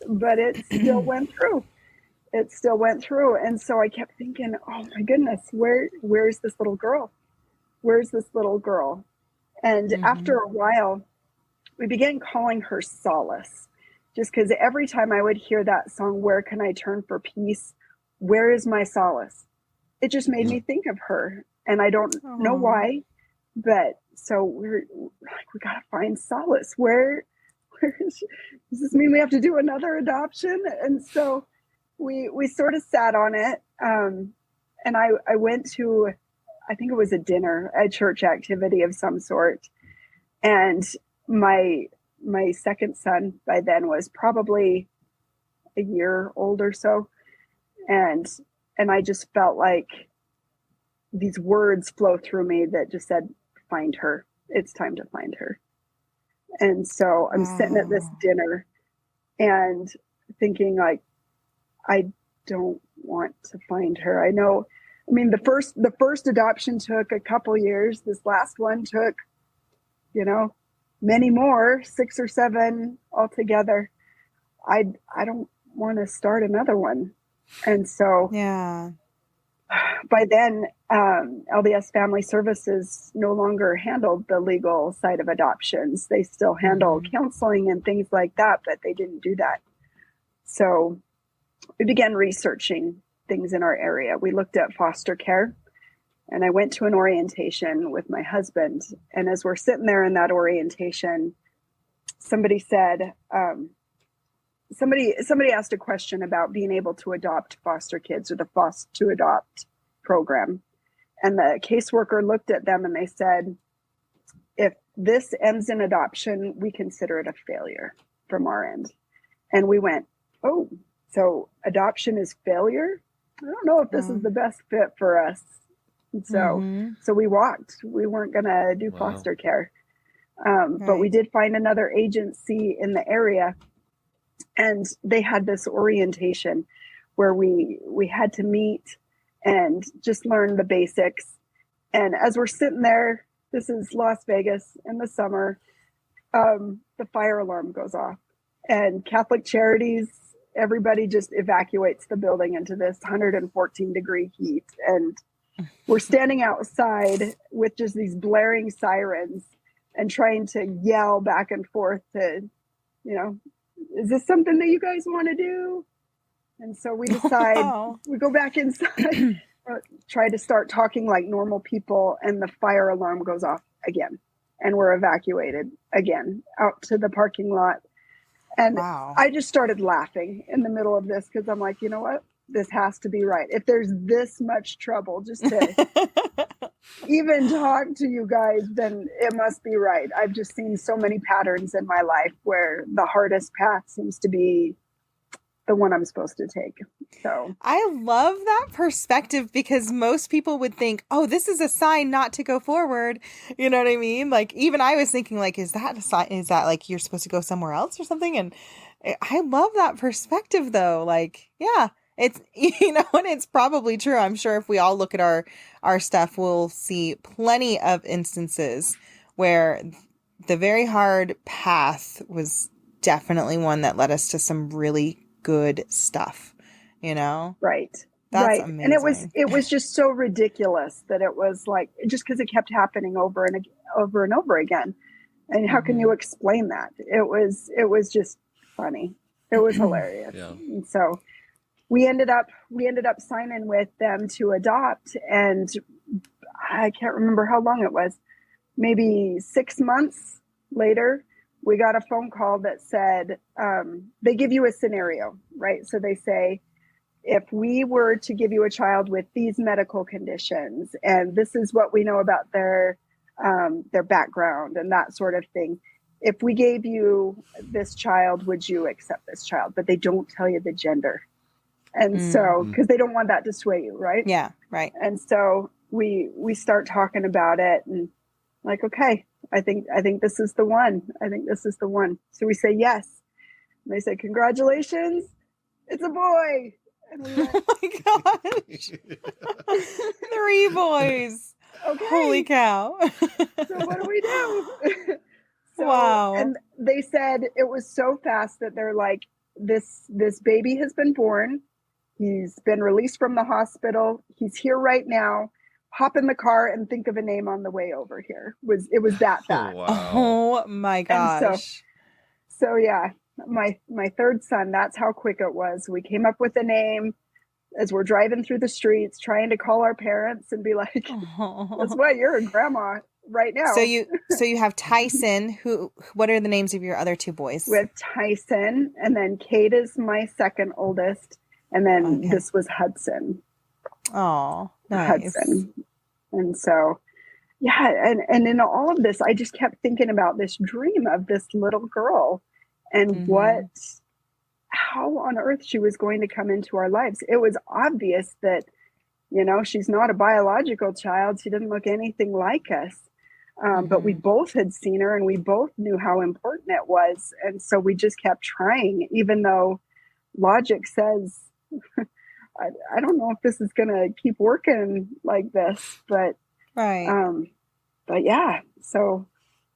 but it still went through. It still went through. And so I kept thinking, oh my goodness, where's this little girl? Where's this little girl? And after a while, we began calling her Solace, just because every time I would hear that song, Where Can I Turn for Peace? Where is my solace? It just made me think of her. And I don't know why, but so we're like, we got to find solace. Where does this mean we have to do another adoption? And so we sort of sat on it. And I went to, I think it was a dinner, a church activity of some sort. And my second son by then was probably a year old or so. And I just felt like these words flow through me that just said, find her. It's time to find her. And so I'm sitting at this dinner and thinking like, I don't want to find her. I know, I mean, the first adoption took a couple years. This last one took, many more, 6 or 7 altogether. I don't want to start another one. And so by then, LDS Family Services no longer handled the legal side of adoptions. They still handle counseling and things like that, but they didn't do that. So we began researching things in our area. We looked at foster care, and I went to an orientation with my husband. And as we're sitting there in that orientation, somebody said, somebody asked a question about being able to adopt foster kids, or the Foster to Adopt program. And the caseworker looked at them and they said, if this ends in adoption, we consider it a failure from our end. And we went, oh, so adoption is failure? I don't know if this is the best fit for us. And so we walked. We weren't going to do foster care. But we did find another agency in the area, and they had this orientation where we had to meet and just learn the basics. And as we're sitting there, this is Las Vegas in the summer, the fire alarm goes off, and Catholic Charities, everybody just evacuates the building into this 114-degree heat. And we're standing outside with just these blaring sirens and trying to yell back and forth to, is this something that you guys want to do? And so we decide, we go back inside, try to start talking like normal people, and the fire alarm goes off again. And we're evacuated again out to the parking lot. And I just started laughing in the middle of this because I'm like, you know what? This has to be right. If there's this much trouble just to even talk to you guys, then it must be right. I've just seen so many patterns in my life where the hardest path seems to be the one I'm supposed to take. So I love that perspective, because most people would think, oh, this is a sign not to go forward. You know what I mean? Like, even I was thinking, like, is that a sign? Is that like you're supposed to go somewhere else or something? And I love that perspective, though. Like, yeah, it's, and it's probably true. I'm sure if we all look at our stuff, we'll see plenty of instances where the very hard path was definitely one that led us to some really good stuff, Right. That's right. amazing. And it was just so ridiculous that it was like, just because it kept happening over and over again. And how can you explain that? It was just funny. It was hilarious. Yeah. And so we ended up signing with them to adopt, and I can't remember how long it was, maybe 6 months later, we got a phone call that said, they give you a scenario, right? So they say, if we were to give you a child with these medical conditions, and this is what we know about their background and that sort of thing, if we gave you this child, would you accept this child? But they don't tell you the gender. And so, because they don't want that to sway you, right? Yeah, right. And so we start talking about it, and like, okay, I think this is the one. I think this is the one. So we say yes. And they say, congratulations, it's a boy. And we went, Oh my gosh. 3 boys. okay. Holy cow. So what do we do? Wow. And they said it was so fast that they're like, this baby has been born. He's been released from the hospital. He's here right now. Hop in the car and think of a name on the way over here. It was that fast. Oh, wow. Oh my gosh. And so yeah, my third son, that's how quick it was. We came up with a name as we're driving through the streets, trying to call our parents and be like, that's why you're a grandma right now. So you have Tyson, what are the names of your other 2 boys? With Tyson, and then Kate is my second oldest, and then this was Hudson. Oh, nice. Hudson. And so, yeah, and in all of this, I just kept thinking about this dream of this little girl and how on earth she was going to come into our lives. It was obvious that, she's not a biological child. She didn't look anything like us. But we both had seen her and we both knew how important it was. And so we just kept trying, even though logic says, I don't know if this is going to keep working like this, but, but yeah, so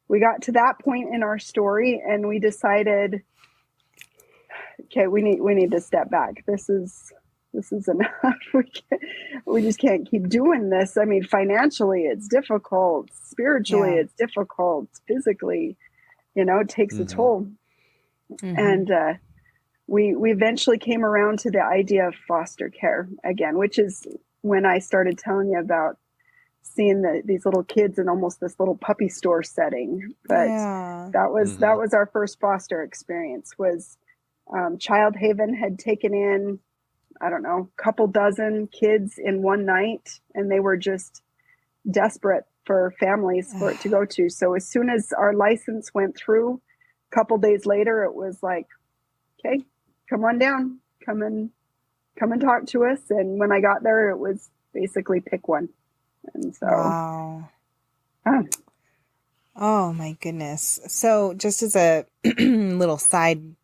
we got to that point in our story and we decided, okay, we need to step back. This is enough. We just can't keep doing this. I mean, financially it's difficult, spiritually it's difficult, physically, it takes a toll. And we eventually came around to the idea of foster care again, which is when I started telling you about seeing these little kids in almost this little puppy store setting. But that was our first foster experience. Was Child Haven had taken in, I don't know, a couple dozen kids in one night, and they were just desperate for families for it to go to. So as soon as our license went through, a couple days later, it was like, okay, come on down, come and talk to us. And when I got there, it was basically pick one. And so, wow. Oh my goodness. So just as a little side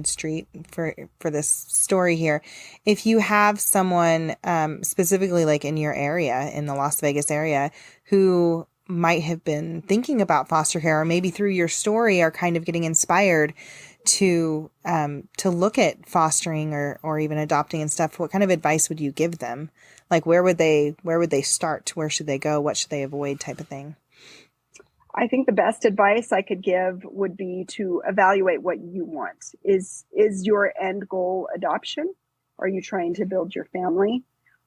street for this story here, if you have someone specifically like in your area, in the Las Vegas area, who might have been thinking about foster care, or maybe through your story are kind of getting inspired to look at fostering or even adopting and stuff, what kind of advice would you give them? Like where would they start? Where should they go? What should they avoid, type of thing? I think the best advice I could give would be to evaluate what you want. Is your end goal adoption? Are you trying to build your family?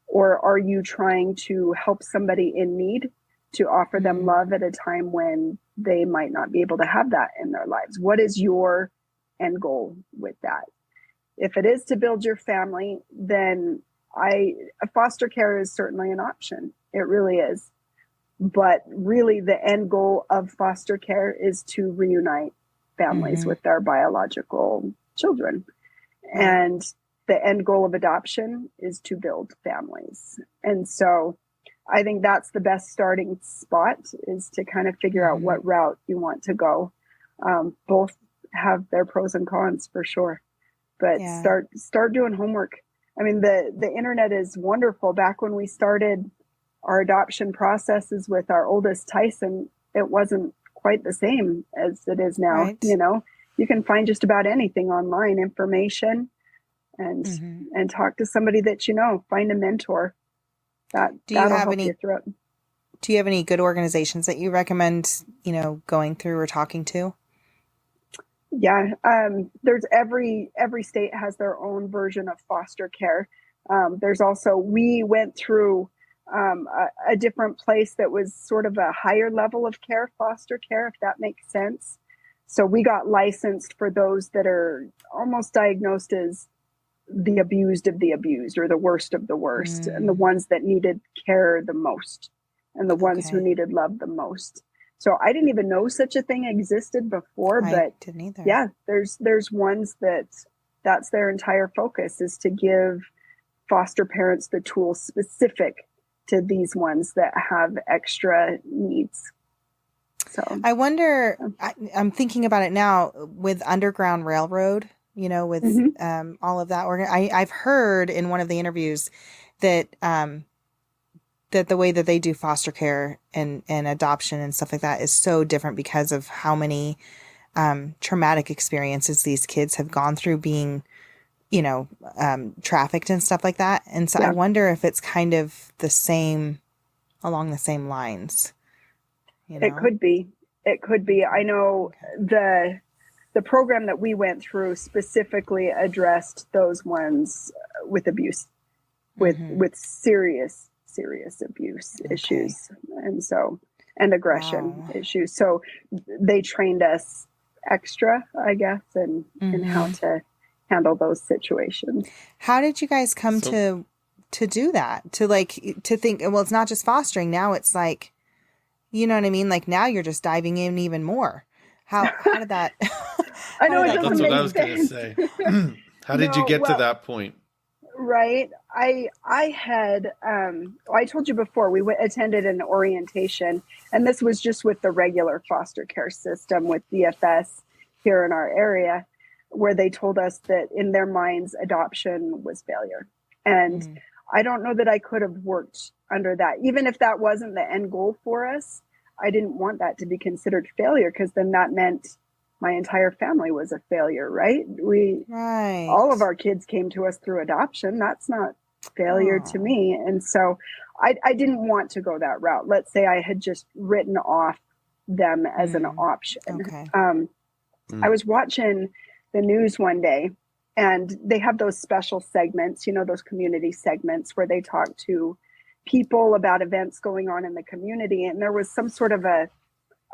Or are you trying to help somebody in need, to offer them love at a time when they might not be able to have that in their lives? What is your end goal with that? If it is to build your family, then foster care is certainly an option. It really is. But really the end goal of foster care is to reunite families with their biological children. And the end goal of adoption is to build families. And so I think that's the best starting spot, is to kind of figure out what route you want to go. Both have their pros and cons for sure, but start doing homework. I mean, the internet is wonderful. Back when we started our adoption processes with our oldest Tyson, it wasn't quite the same as it is now. Right. You can find just about anything online, information, and talk to somebody that find a mentor. That'll help you through it. Do you have any good organizations that you recommend, going through or talking to? Yeah, there's every state has their own version of foster care. There's also, we went through a different place that was sort of a higher level of care, foster care, if that makes sense. So we got licensed for those that are almost diagnosed as the abused of the abused, or the worst of the worst, and the ones that needed care the most, and the ones who needed love the most. So I didn't even know such a thing existed before, but didn't either. Yeah, there's ones that's their entire focus, is to give foster parents the tools specific to these ones that have extra needs. So I wonder, I'm thinking about it now with Underground Railroad, you know, with all of that. I've heard in one of the interviews that that the way that they do foster care and adoption and stuff like that is so different because of how many traumatic experiences these kids have gone through being, you know, trafficked and stuff like that. And so I wonder if it's kind of the same, along the same lines. You know? It could be. I know the program that we went through specifically addressed those ones with abuse, with serious abuse issues, and aggression issues. So they trained us extra, I guess, in how to handle those situations. How did you guys come to do that? To think, well, it's not just fostering. Now it's like, you know what I mean? Like now you're just diving in even more. How did that? I know that's what I was going to say. How did you get to that point? Right. I had, I told you before, we attended an orientation, and this was just with the regular foster care system with DFS here in our area, where they told us that in their minds, adoption was failure. And I don't know that I could have worked under that. Even if that wasn't the end goal for us, I didn't want that to be considered failure, because then that meant my entire family was a failure, right? All of our kids came to us through adoption. That's not failure to me. And so I didn't want to go that route. Let's say I had just written off them as an option. Okay. I was watching the news one day, and they have those special segments, you know, those community segments where they talk to people about events going on in the community. And there was some sort of a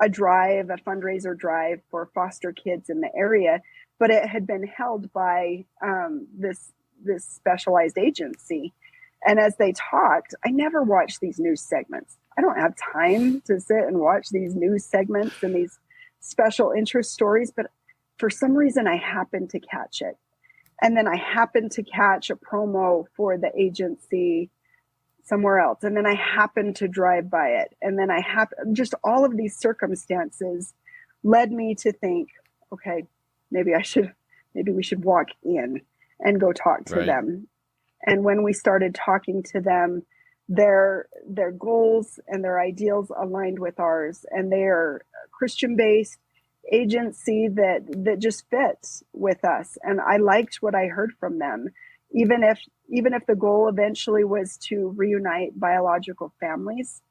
fundraiser drive for foster kids in the area, but it had been held by this specialized agency. And as they talked, I never watched these news segments. I don't have time to sit and watch these news segments and these special interest stories, but for some reason I happened to catch it. And then I happened to catch a promo for the agency somewhere else. And then I happened to drive by it. And then just all of these circumstances led me to think, okay, maybe we should walk in and go talk to them. And when we started talking to them, their goals and their ideals aligned with ours. And they are Christian-based agency that just fits with us. And I liked what I heard from them. Even if the goal eventually was to reunite biological families,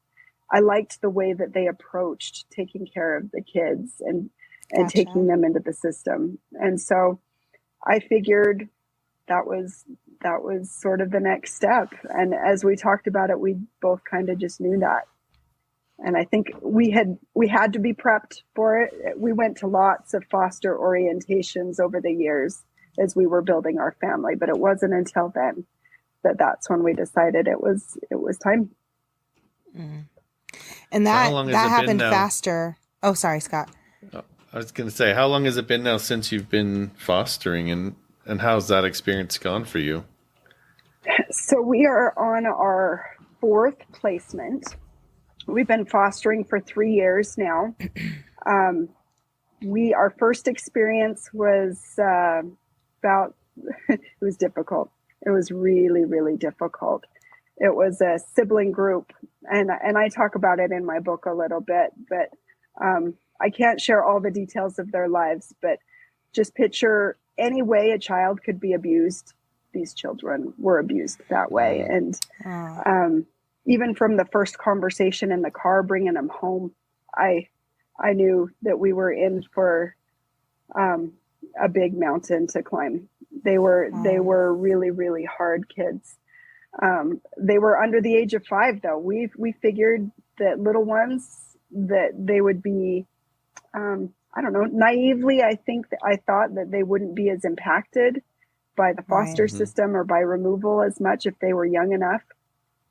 I liked the way that they approached taking care of the kids and taking them into the system. And so I figured that was sort of the next step. And as we talked about it, we both kind of just knew that. And I think we had to be prepped for it. We went to lots of foster orientations over the years as we were building our family, but it wasn't until then that's when we decided it was time. And that happened faster. Oh, sorry, Scott. I was going to say, how long has it been now since you've been fostering, and how's that experience gone for you? So we are on our 4th placement. We've been fostering for 3 years now. Our first experience was it was difficult. It was really, really difficult. It was a sibling group, and I talk about it in my book a little bit, but I can't share all the details of their lives, but just picture any way a child could be abused. These children were abused that way. And even from the first conversation in the car, bringing them home, I knew that we were in for a big mountain to climb. They were really, really hard kids. They were under the age of 5, though. We figured that little ones, that they would be, I don't know, naively, I thought that they wouldn't be as impacted by the foster Right. system or by removal as much if they were young enough,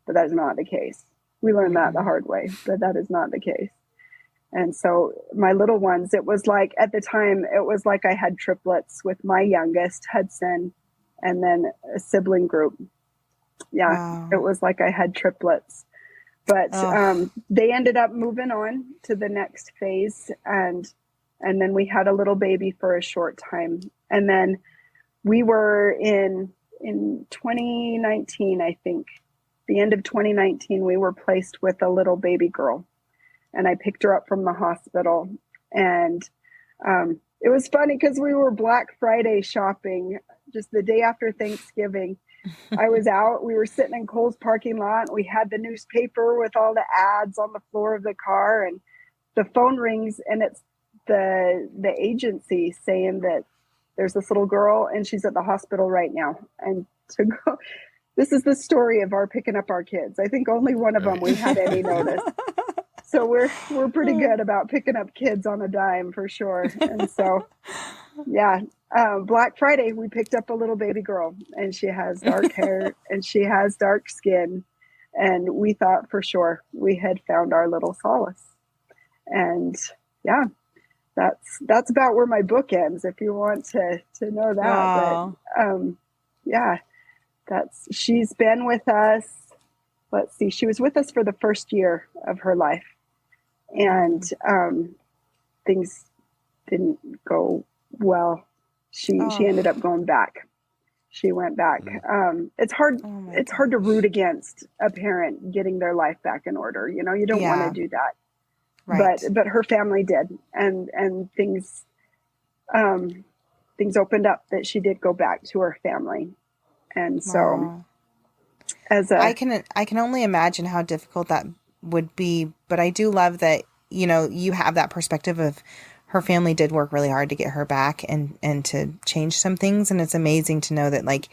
but that's not the case. We learned that the hard way, but that is not the case. And so my little ones, it was like, at the time, it was like I had triplets with my youngest, Hudson, and then a sibling group. Yeah, Wow. it was like I had triplets. But Oh. they ended up moving on to the next phase. And then we had a little baby for a short time. And then we were in 2019, I think, the end of 2019, we were placed with a little baby girl. And I picked her up from the hospital. And it was funny because we were Black Friday shopping just the day after Thanksgiving. I was out. We were sitting in Kohl's parking lot. And we had the newspaper with all the ads on the floor of the car. And the phone rings, and it's the agency saying that there's this little girl and she's at the hospital right now. And to go, this is the story of our picking up our kids. I think only one of them we had any notice. So we're pretty good about picking up kids on a dime for sure. And so, yeah, Black Friday, we picked up a little baby girl, and she has dark hair and she has dark skin. And we thought for sure we had found our little solace. And yeah, that's about where my book ends, if you want to know that. Wow. But yeah, she's been with us. Let's see, she was with us for the first year of her life. And things didn't go well. She ended up going back. She went back. It's hard. It's hard to root against a parent getting their life back in order. You know, you don't want to do that. Right. But her family did, and things opened up that she did go back to her family. And so, I can only imagine how difficult that would be. But I do love that, you know, you have that perspective of her family did work really hard to get her back and to change some things. And it's amazing to know that, like,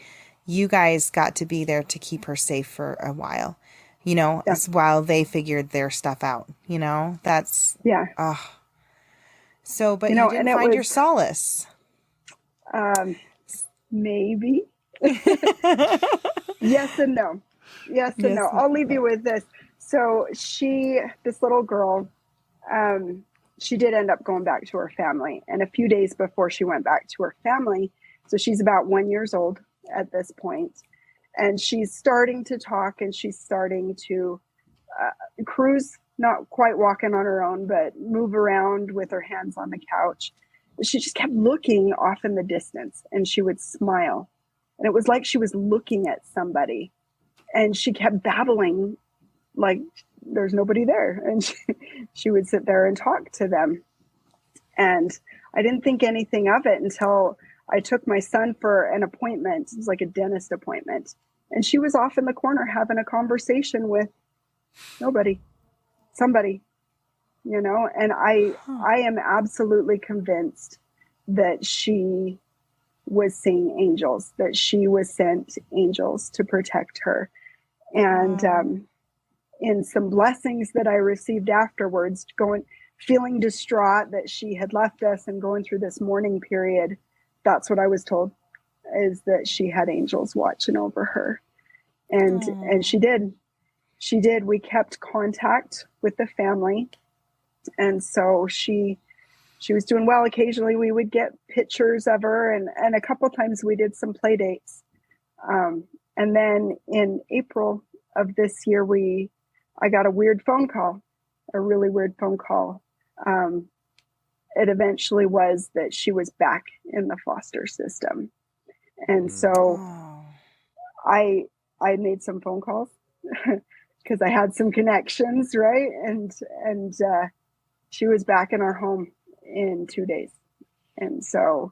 you guys got to be there to keep her safe for a while, you know, while they figured their stuff out, you know, that's, so, but you didn't find your solace. Maybe. Yes and no. Yes and no. I'll leave you with this. So this little girl, she did end up going back to her family. And a few days before she went back to her family, so she's about 1 year old at this point, and she's starting to talk, and she's starting to cruise, not quite walking on her own, but move around with her hands on the couch. She just kept looking off in the distance, and she would smile. And it was like she was looking at somebody, and she kept babbling like there's nobody there. And she would sit there and talk to them. And I didn't think anything of it until I took my son for an appointment. It was like a dentist appointment. And she was off in the corner having a conversation with somebody, you know, and I am absolutely convinced that she was seeing angels, that she was sent angels to protect her. And in some blessings that I received afterwards, feeling distraught that she had left us and going through this mourning period, that's what I was told, is that she had angels watching over her. And she did. We kept contact with the family. And so she was doing well. Occasionally we would get pictures of her, and a couple times we did some play dates. And then in April of this year, I got a really weird phone call. It eventually was that she was back in the foster system. And so I made some phone calls because I had some connections, right? And she was back in our home in 2 days. And so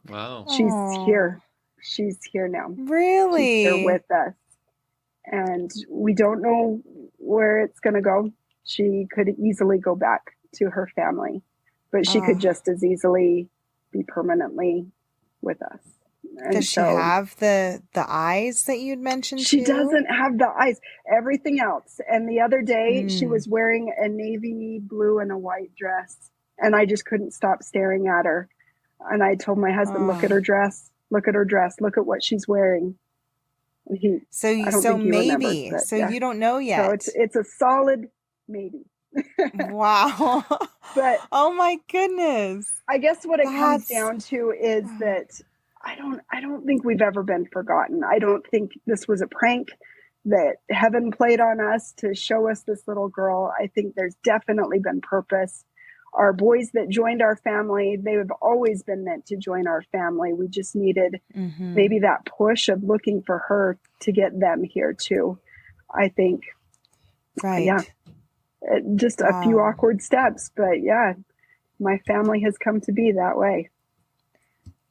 she's here. She's here now. Really? She's here with us. And we don't know where it's going to go. She could easily go back to her family, but she could just as easily be permanently with us. And does she have the eyes that you'd mentioned? She doesn't have the eyes, everything else. And the other day she was wearing a navy blue and a white dress, and I just couldn't stop staring at her. And I told my husband, look at her dress. look at her dress, look at what she's wearing. And I don't think he remembers, maybe, but so yeah. you don't know So yet. it's a solid maybe. Wow. But oh my goodness. I guess what it comes That's down to is that I don't think we've ever been forgotten. I don't think this was a prank that heaven played on us to show us this little girl. I think there's definitely been purpose. Our boys that joined our family, they have always been meant to join our family. We just needed maybe that push of looking for her to get them here too. I think. right. Yeah. Just a few awkward steps, but yeah, my family has come to be that way.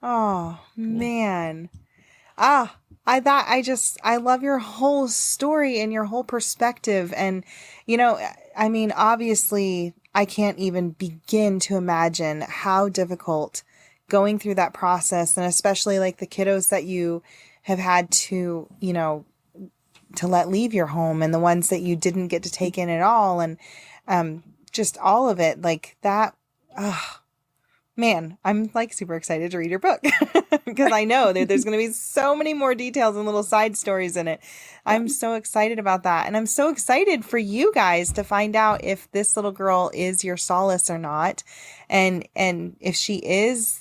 Oh man. I love your whole story and your whole perspective. And, I mean, obviously I can't even begin to imagine how difficult going through that process, and especially like the kiddos that you have had to, to let leave your home, and the ones that you didn't get to take in at all. And, just all of it like that. Man, I'm like super excited to read your book because I know that there's going to be so many more details and little side stories in it. I'm so excited about that. And I'm so excited for you guys to find out if this little girl is your solace or not. And if she is,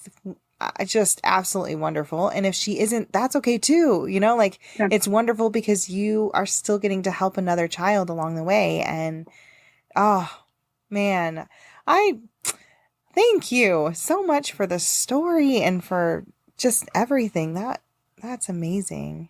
just absolutely wonderful. And if she isn't, that's okay too. It's wonderful because you are still getting to help another child along the way. And, oh man, thank you so much for the story and for just everything. That's amazing.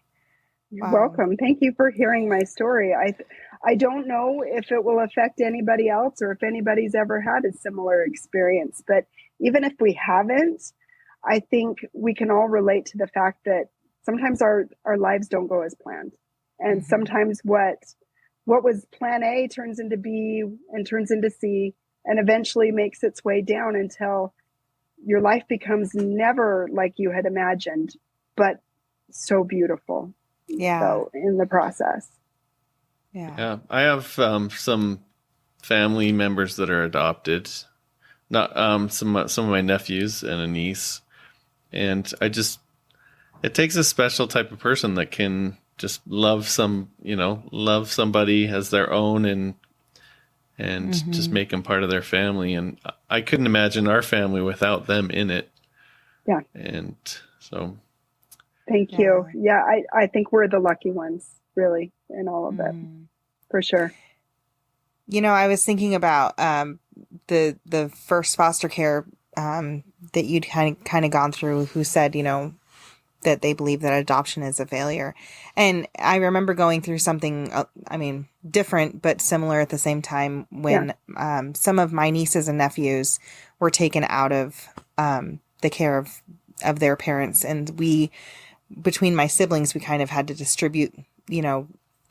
You're welcome. Thank you for hearing my story. I don't know if it will affect anybody else or if anybody's ever had a similar experience, but even if we haven't, I think we can all relate to the fact that sometimes our lives don't go as planned. And sometimes what was plan A turns into B and turns into C, and eventually makes its way down until your life becomes never like you had imagined, but so beautiful. Yeah. So in the process. Yeah. I have some family members that are adopted. Not some of my nephews and a niece. And it takes a special type of person that can just love somebody as their own and just make them part of their family. And I couldn't imagine our family without them in it. Yeah. And so. Thank you. Yeah, I think we're the lucky ones, really, in all of it, for sure. I was thinking about the first foster care that you'd kind of gone through, who said, that they believe that adoption is a failure. And I remember going through something, different, but similar at the same time when some of my nieces and nephews were taken out of the care of their parents. And between my siblings, we kind of had to distribute,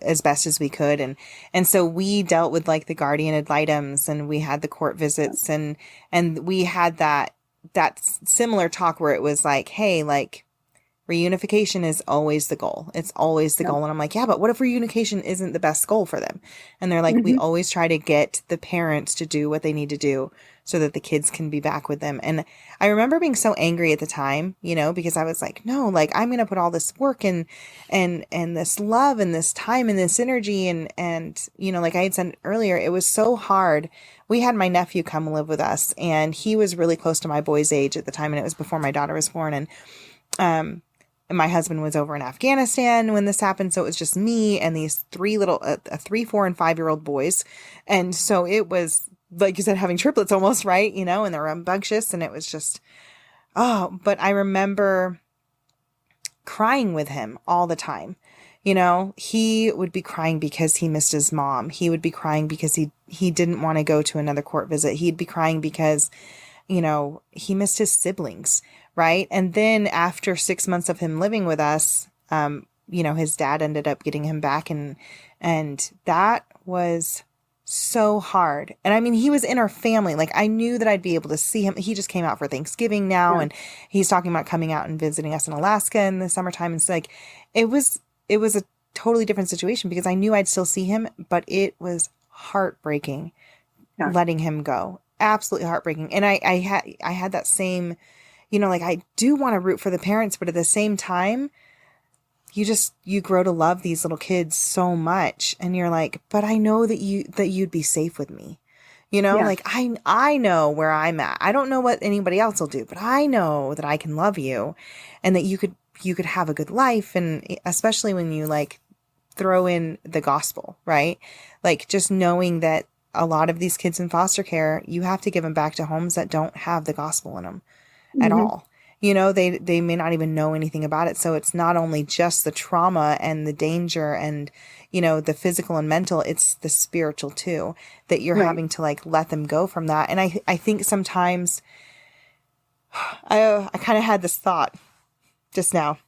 as best as we could. And so we dealt with like the guardian ad litems, and we had the court visits, and we had that similar talk where it was like, hey, like, reunification is always the goal. It's always the goal. And I'm like, yeah, but what if reunification isn't the best goal for them? And they're like, we always try to get the parents to do what they need to do so that the kids can be back with them. And I remember being so angry at the time, because I was like, no, like, I'm going to put all this work and this love and this time and this energy. And, like I had said earlier, it was so hard. We had my nephew come live with us, and he was really close to my boy's age at the time. And it was before my daughter was born. And my husband was over in Afghanistan when this happened. So it was just me and these 3, 4, and 5-year-old boys. And so it was, like you said, having triplets almost, right? And they're rambunctious, and it was just, but I remember crying with him all the time. He would be crying because he missed his mom. He would be crying because he didn't want to go to another court visit. He'd be crying because, he missed his siblings. Right. And then after 6 months of him living with us, his dad ended up getting him back. And that was so hard. And he was in our family. Like, I knew that I'd be able to see him. He just came out for Thanksgiving now. Yeah. And he's talking about coming out and visiting us in Alaska in the summertime. And it's like, it was a totally different situation because I knew I'd still see him, but it was heartbreaking letting him go. Absolutely heartbreaking. And I had that same, like I do want to root for the parents, but at the same time, you grow to love these little kids so much. And you're like, but I know that you'd be safe with me. Like I know where I'm at. I don't know what anybody else will do, but I know that I can love you and that you could have a good life. And especially when you like throw in the gospel, right? Like just knowing that a lot of these kids in foster care, you have to give them back to homes that don't have the gospel in them at all. They may not even know anything about it. So it's not only just the trauma and the danger and, the physical and mental, it's the spiritual too, that you're having to like let them go from that. And I think sometimes I kind of had this thought just now.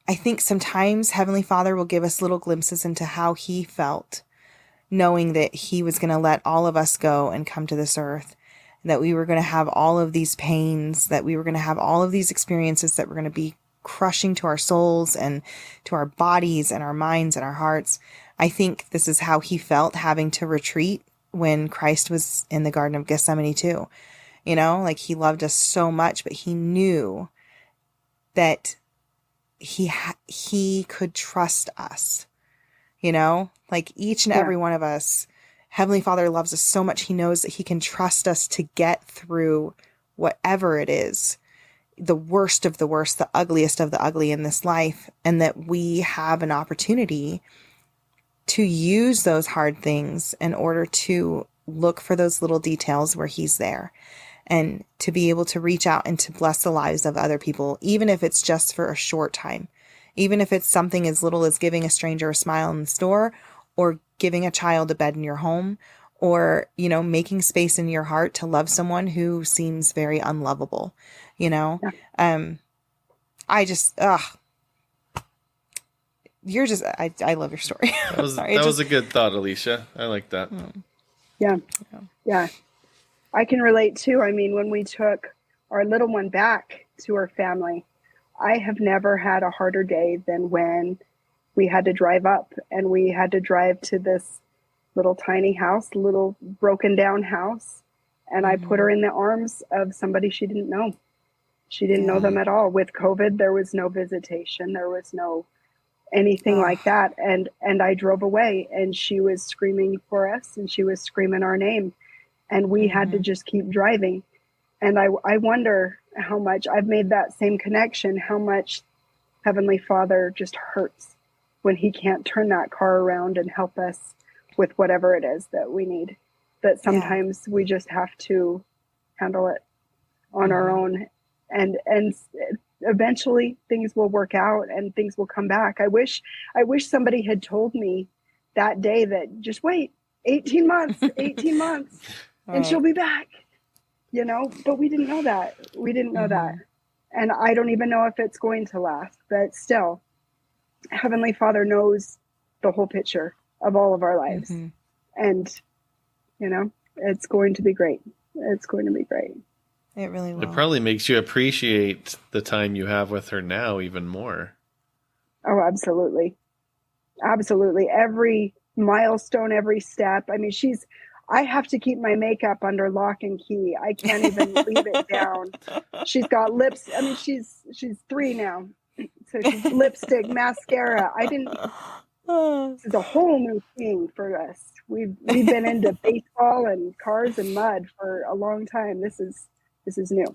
I think sometimes Heavenly Father will give us little glimpses into how he felt knowing that he was going to let all of us go and come to this earth, that we were going to have all of these pains, that we were going to have all of these experiences that were going to be crushing to our souls and to our bodies and our minds and our hearts. I think this is how he felt having to retreat when Christ was in the Garden of Gethsemane too. Like he loved us so much, but he knew that he could trust us, like each and every one of us. Heavenly Father loves us so much. He knows that he can trust us to get through whatever it is, the worst of the worst, the ugliest of the ugly in this life. And that we have an opportunity to use those hard things in order to look for those little details where he's there, and to be able to reach out and to bless the lives of other people, even if it's just for a short time, even if it's something as little as giving a stranger a smile in the store, or giving a child a bed in your home, or, making space in your heart to love someone who seems very unlovable, I just, you're just, I love your story. That was a good thought, Alicia. I like that. Yeah. I can relate too. I mean, when we took our little one back to her family, I have never had a harder day than when we had to drive up and we had to drive to this little tiny house, little broken down house. And I put her in the arms of somebody she didn't know. She didn't know them at all. With COVID, there was no visitation. There was no anything like that. And I drove away and she was screaming for us and she was screaming our name. And we had to just keep driving. And I wonder how much I've made that same connection, how much Heavenly Father just hurts when he can't turn that car around and help us with whatever it is that we need. That sometimes we just have to handle it on our own. And eventually things will work out and things will come back. I wish somebody had told me that day that just wait 18 months, and she'll be back, but we didn't know that. We didn't know that. And I don't even know if it's going to last, but still, Heavenly Father knows the whole picture of all of our lives. And, it's going to be great. It's going to be great. It really will. It probably makes you appreciate the time you have with her now even more. Oh, absolutely. Absolutely. Every milestone, every step. I mean, I have to keep my makeup under lock and key. I can't even leave it down. She's got lips. I mean, she's 3 now. So she's lipstick, mascara. This is a whole new thing for us. We've been into baseball and cars and mud for a long time. This is new.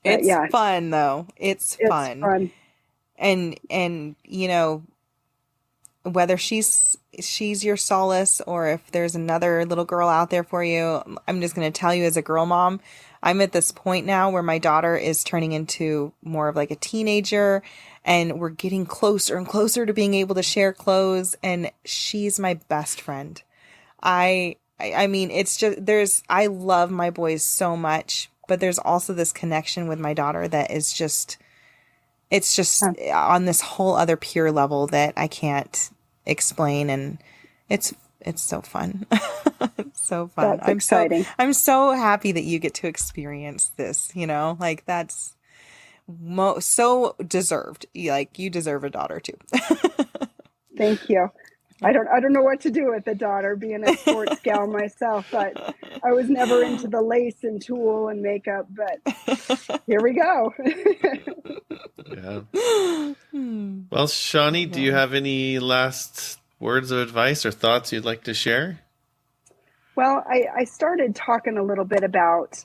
It's fun though. It's fun. And whether she's your solace or if there's another little girl out there for you, I'm just going to tell you as a girl mom, I'm at this point now where my daughter is turning into more of like a teenager and we're getting closer and closer to being able to share clothes, and she's my best friend. I mean, it's just, I love my boys so much, but there's also this connection with my daughter that is just, it's just on this whole other pure level that I can't explain. And it's so fun. It's so fun. That's exciting. I'm so happy that you get to experience this, like that's so deserved. Like you deserve a daughter too. Thank you. I don't know what to do with a daughter, being a sports gal myself, but I was never into the lace and tulle and makeup, but here we go. Yeah. Well, Chani, do you have any last words of advice or thoughts you'd like to share? Well, I started talking a little bit about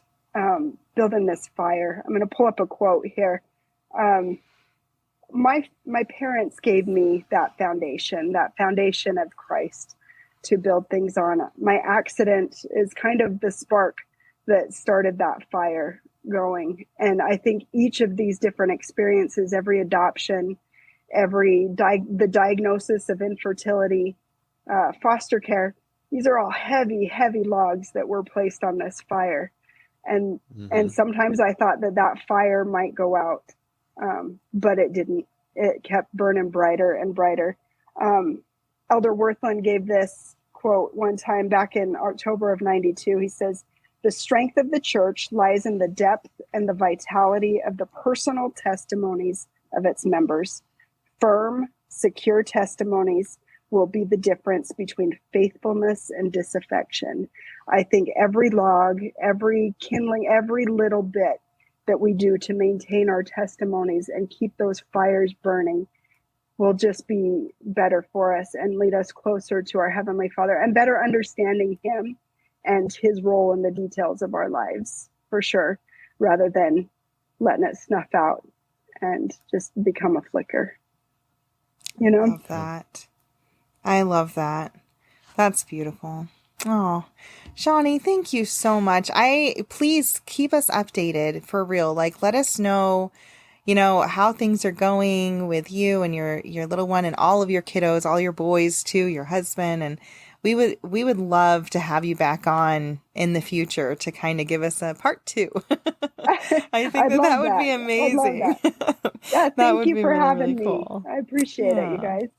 building this fire. I'm going to pull up a quote here. My parents gave me that foundation of Christ to build things on. My accident is kind of the spark that started that fire going. And I think each of these different experiences, every adoption, the diagnosis of infertility, foster care, these are all heavy, heavy logs that were placed on this fire. And sometimes I thought that fire might go out, but it didn't. It kept burning brighter and brighter. Elder Worthland gave this quote one time back in October of 92. He says, "The strength of the church lies in the depth and the vitality of the personal testimonies of its members. Firm, secure testimonies will be the difference between faithfulness and disaffection." I think every log, every kindling, every little bit that we do to maintain our testimonies and keep those fires burning will just be better for us and lead us closer to our Heavenly Father and better understanding Him and His role in the details of our lives, for sure, rather than letting it snuff out and just become a flicker. You know? Love that. I love that. That's beautiful. Oh, Chani, thank you so much. Please keep us updated for real. Like, let us know, how things are going with you and your little one and all of your kiddos, all your boys too, your husband. And we would love to have you back on in the future to kind of give us a part 2. I think that would be amazing. Yeah, thank you for really, having really cool. me. I appreciate it, you guys.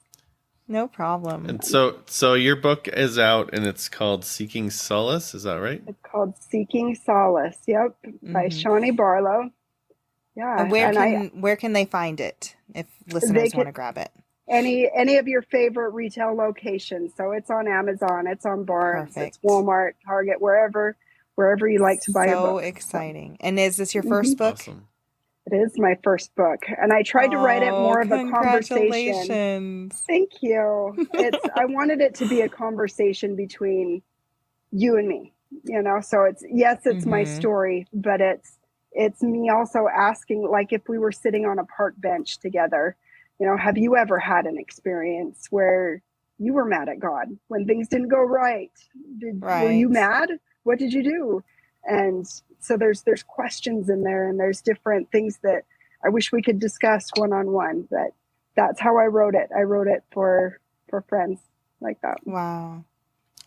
No problem. And so your book is out and it's called Seeking Solace, is that right? It's called Seeking Solace. Yep, by Chani Barlow. Yeah. And where can they find it if listeners want to grab it? Any of your favorite retail locations. So it's on Amazon, it's on Barnes, It's Walmart, Target, wherever you like to buy a book. So exciting. And is this your first book? Awesome. It is my first book, and I tried to write it more of a conversation. Thank you. I wanted it to be a conversation between you and me, so it's my story, but it's me also asking, like, if we were sitting on a park bench together, have you ever had an experience where you were mad at God when things didn't go right? Were you mad? What did you do? And so there's questions in there, and there's different things that I wish we could discuss one-on-one, but that's how I wrote it. I wrote it for friends like that. Wow.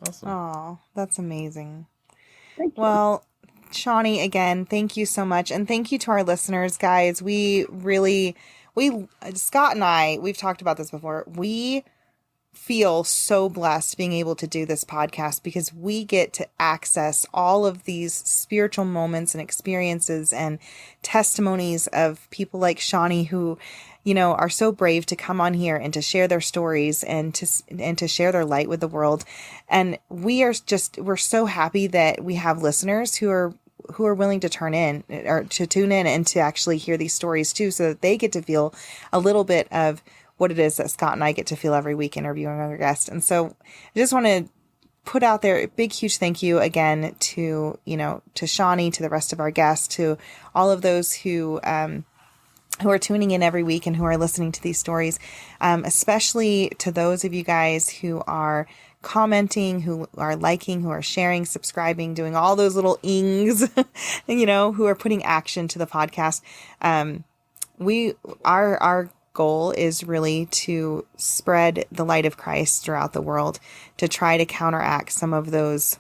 Awesome. Oh, that's amazing. Thank you. Well, Chani, again, thank you so much. And thank you to our listeners, guys. Scott and I, we've talked about this before. We feel so blessed being able to do this podcast because we get to access all of these spiritual moments and experiences and testimonies of people like Chani who, are so brave to come on here and to share their stories and to share their light with the world. And we're so happy that we have listeners who are willing to tune in and to actually hear these stories too, so that they get to feel a little bit of what it is that Scott and I get to feel every week interviewing other guests. And so I just want to put out there a big, huge thank you again to Chani, to the rest of our guests, to all of those who are tuning in every week and who are listening to these stories, especially to those of you guys who are commenting, who are liking, who are sharing, subscribing, doing all those little ings, who are putting action to the podcast. Our goal is really to spread the light of Christ throughout the world, to try to counteract some of those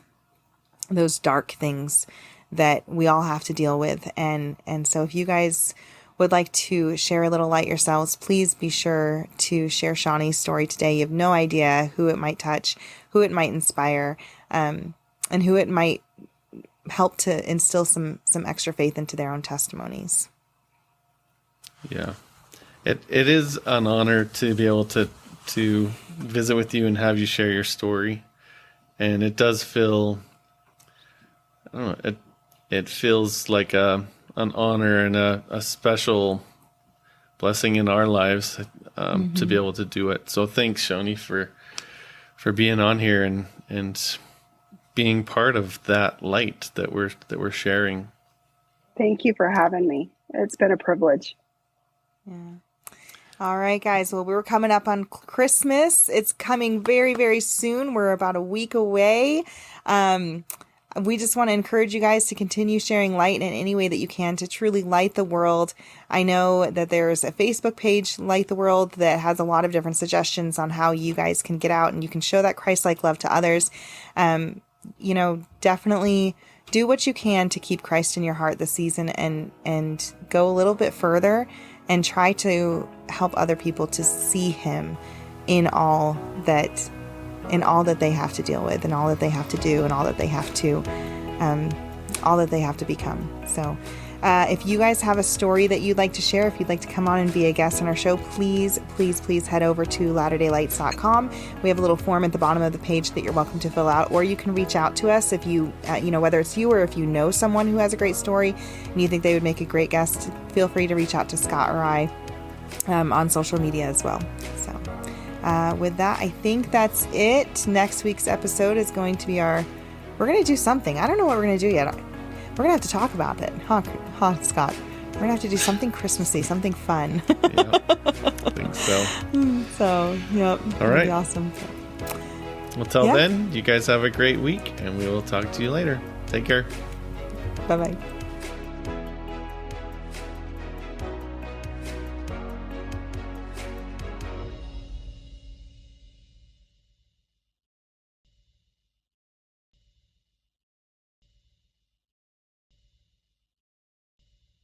dark things that we all have to deal with. And so if you guys would like to share a little light yourselves, please be sure to share Chani's story today. You have no idea who it might touch, who it might inspire, and who it might help to instill some extra faith into their own testimonies. Yeah. It is an honor to be able to to visit with you and have you share your story. And it does feel, I don't know, it feels like an honor and a special blessing in our lives to be able to do it. So thanks, Chani, for being on here and being part of that light that we're sharing. Thank you for having me. It's been a privilege. Yeah. All right, guys. Well, we're coming up on Christmas. It's coming very, very soon. We're about a week away. We just want to encourage you guys to continue sharing light in any way that you can to truly light the world. I know that there's a Facebook page, Light the World, that has a lot of different suggestions on how you guys can get out and you can show that Christ-like love to others. Definitely do what you can to keep Christ in your heart this season and go a little bit further and try to help other people to see him in all that they have to deal with and all that they have to do and all that they have to become. So if you guys have a story that you'd like to share, if you'd like to come on and be a guest on our show, please head over to latterdaylights.com. We have a little form at the bottom of the page that you're welcome to fill out, or you can reach out to us if you, whether it's you or if you know someone who has a great story and you think they would make a great guest, feel free to reach out to Scott or I on social media as well. So with that, I think that's it. Next week's episode is going to be we're going to do something. I don't know what we're going to do yet. We're going to have to talk about it, huh, Scott? We're going to have to do something Christmassy, something fun. Yeah, I think so. So, yep. All right. Be awesome. Well, till then, you guys have a great week, and we will talk to you later. Take care. Bye-bye.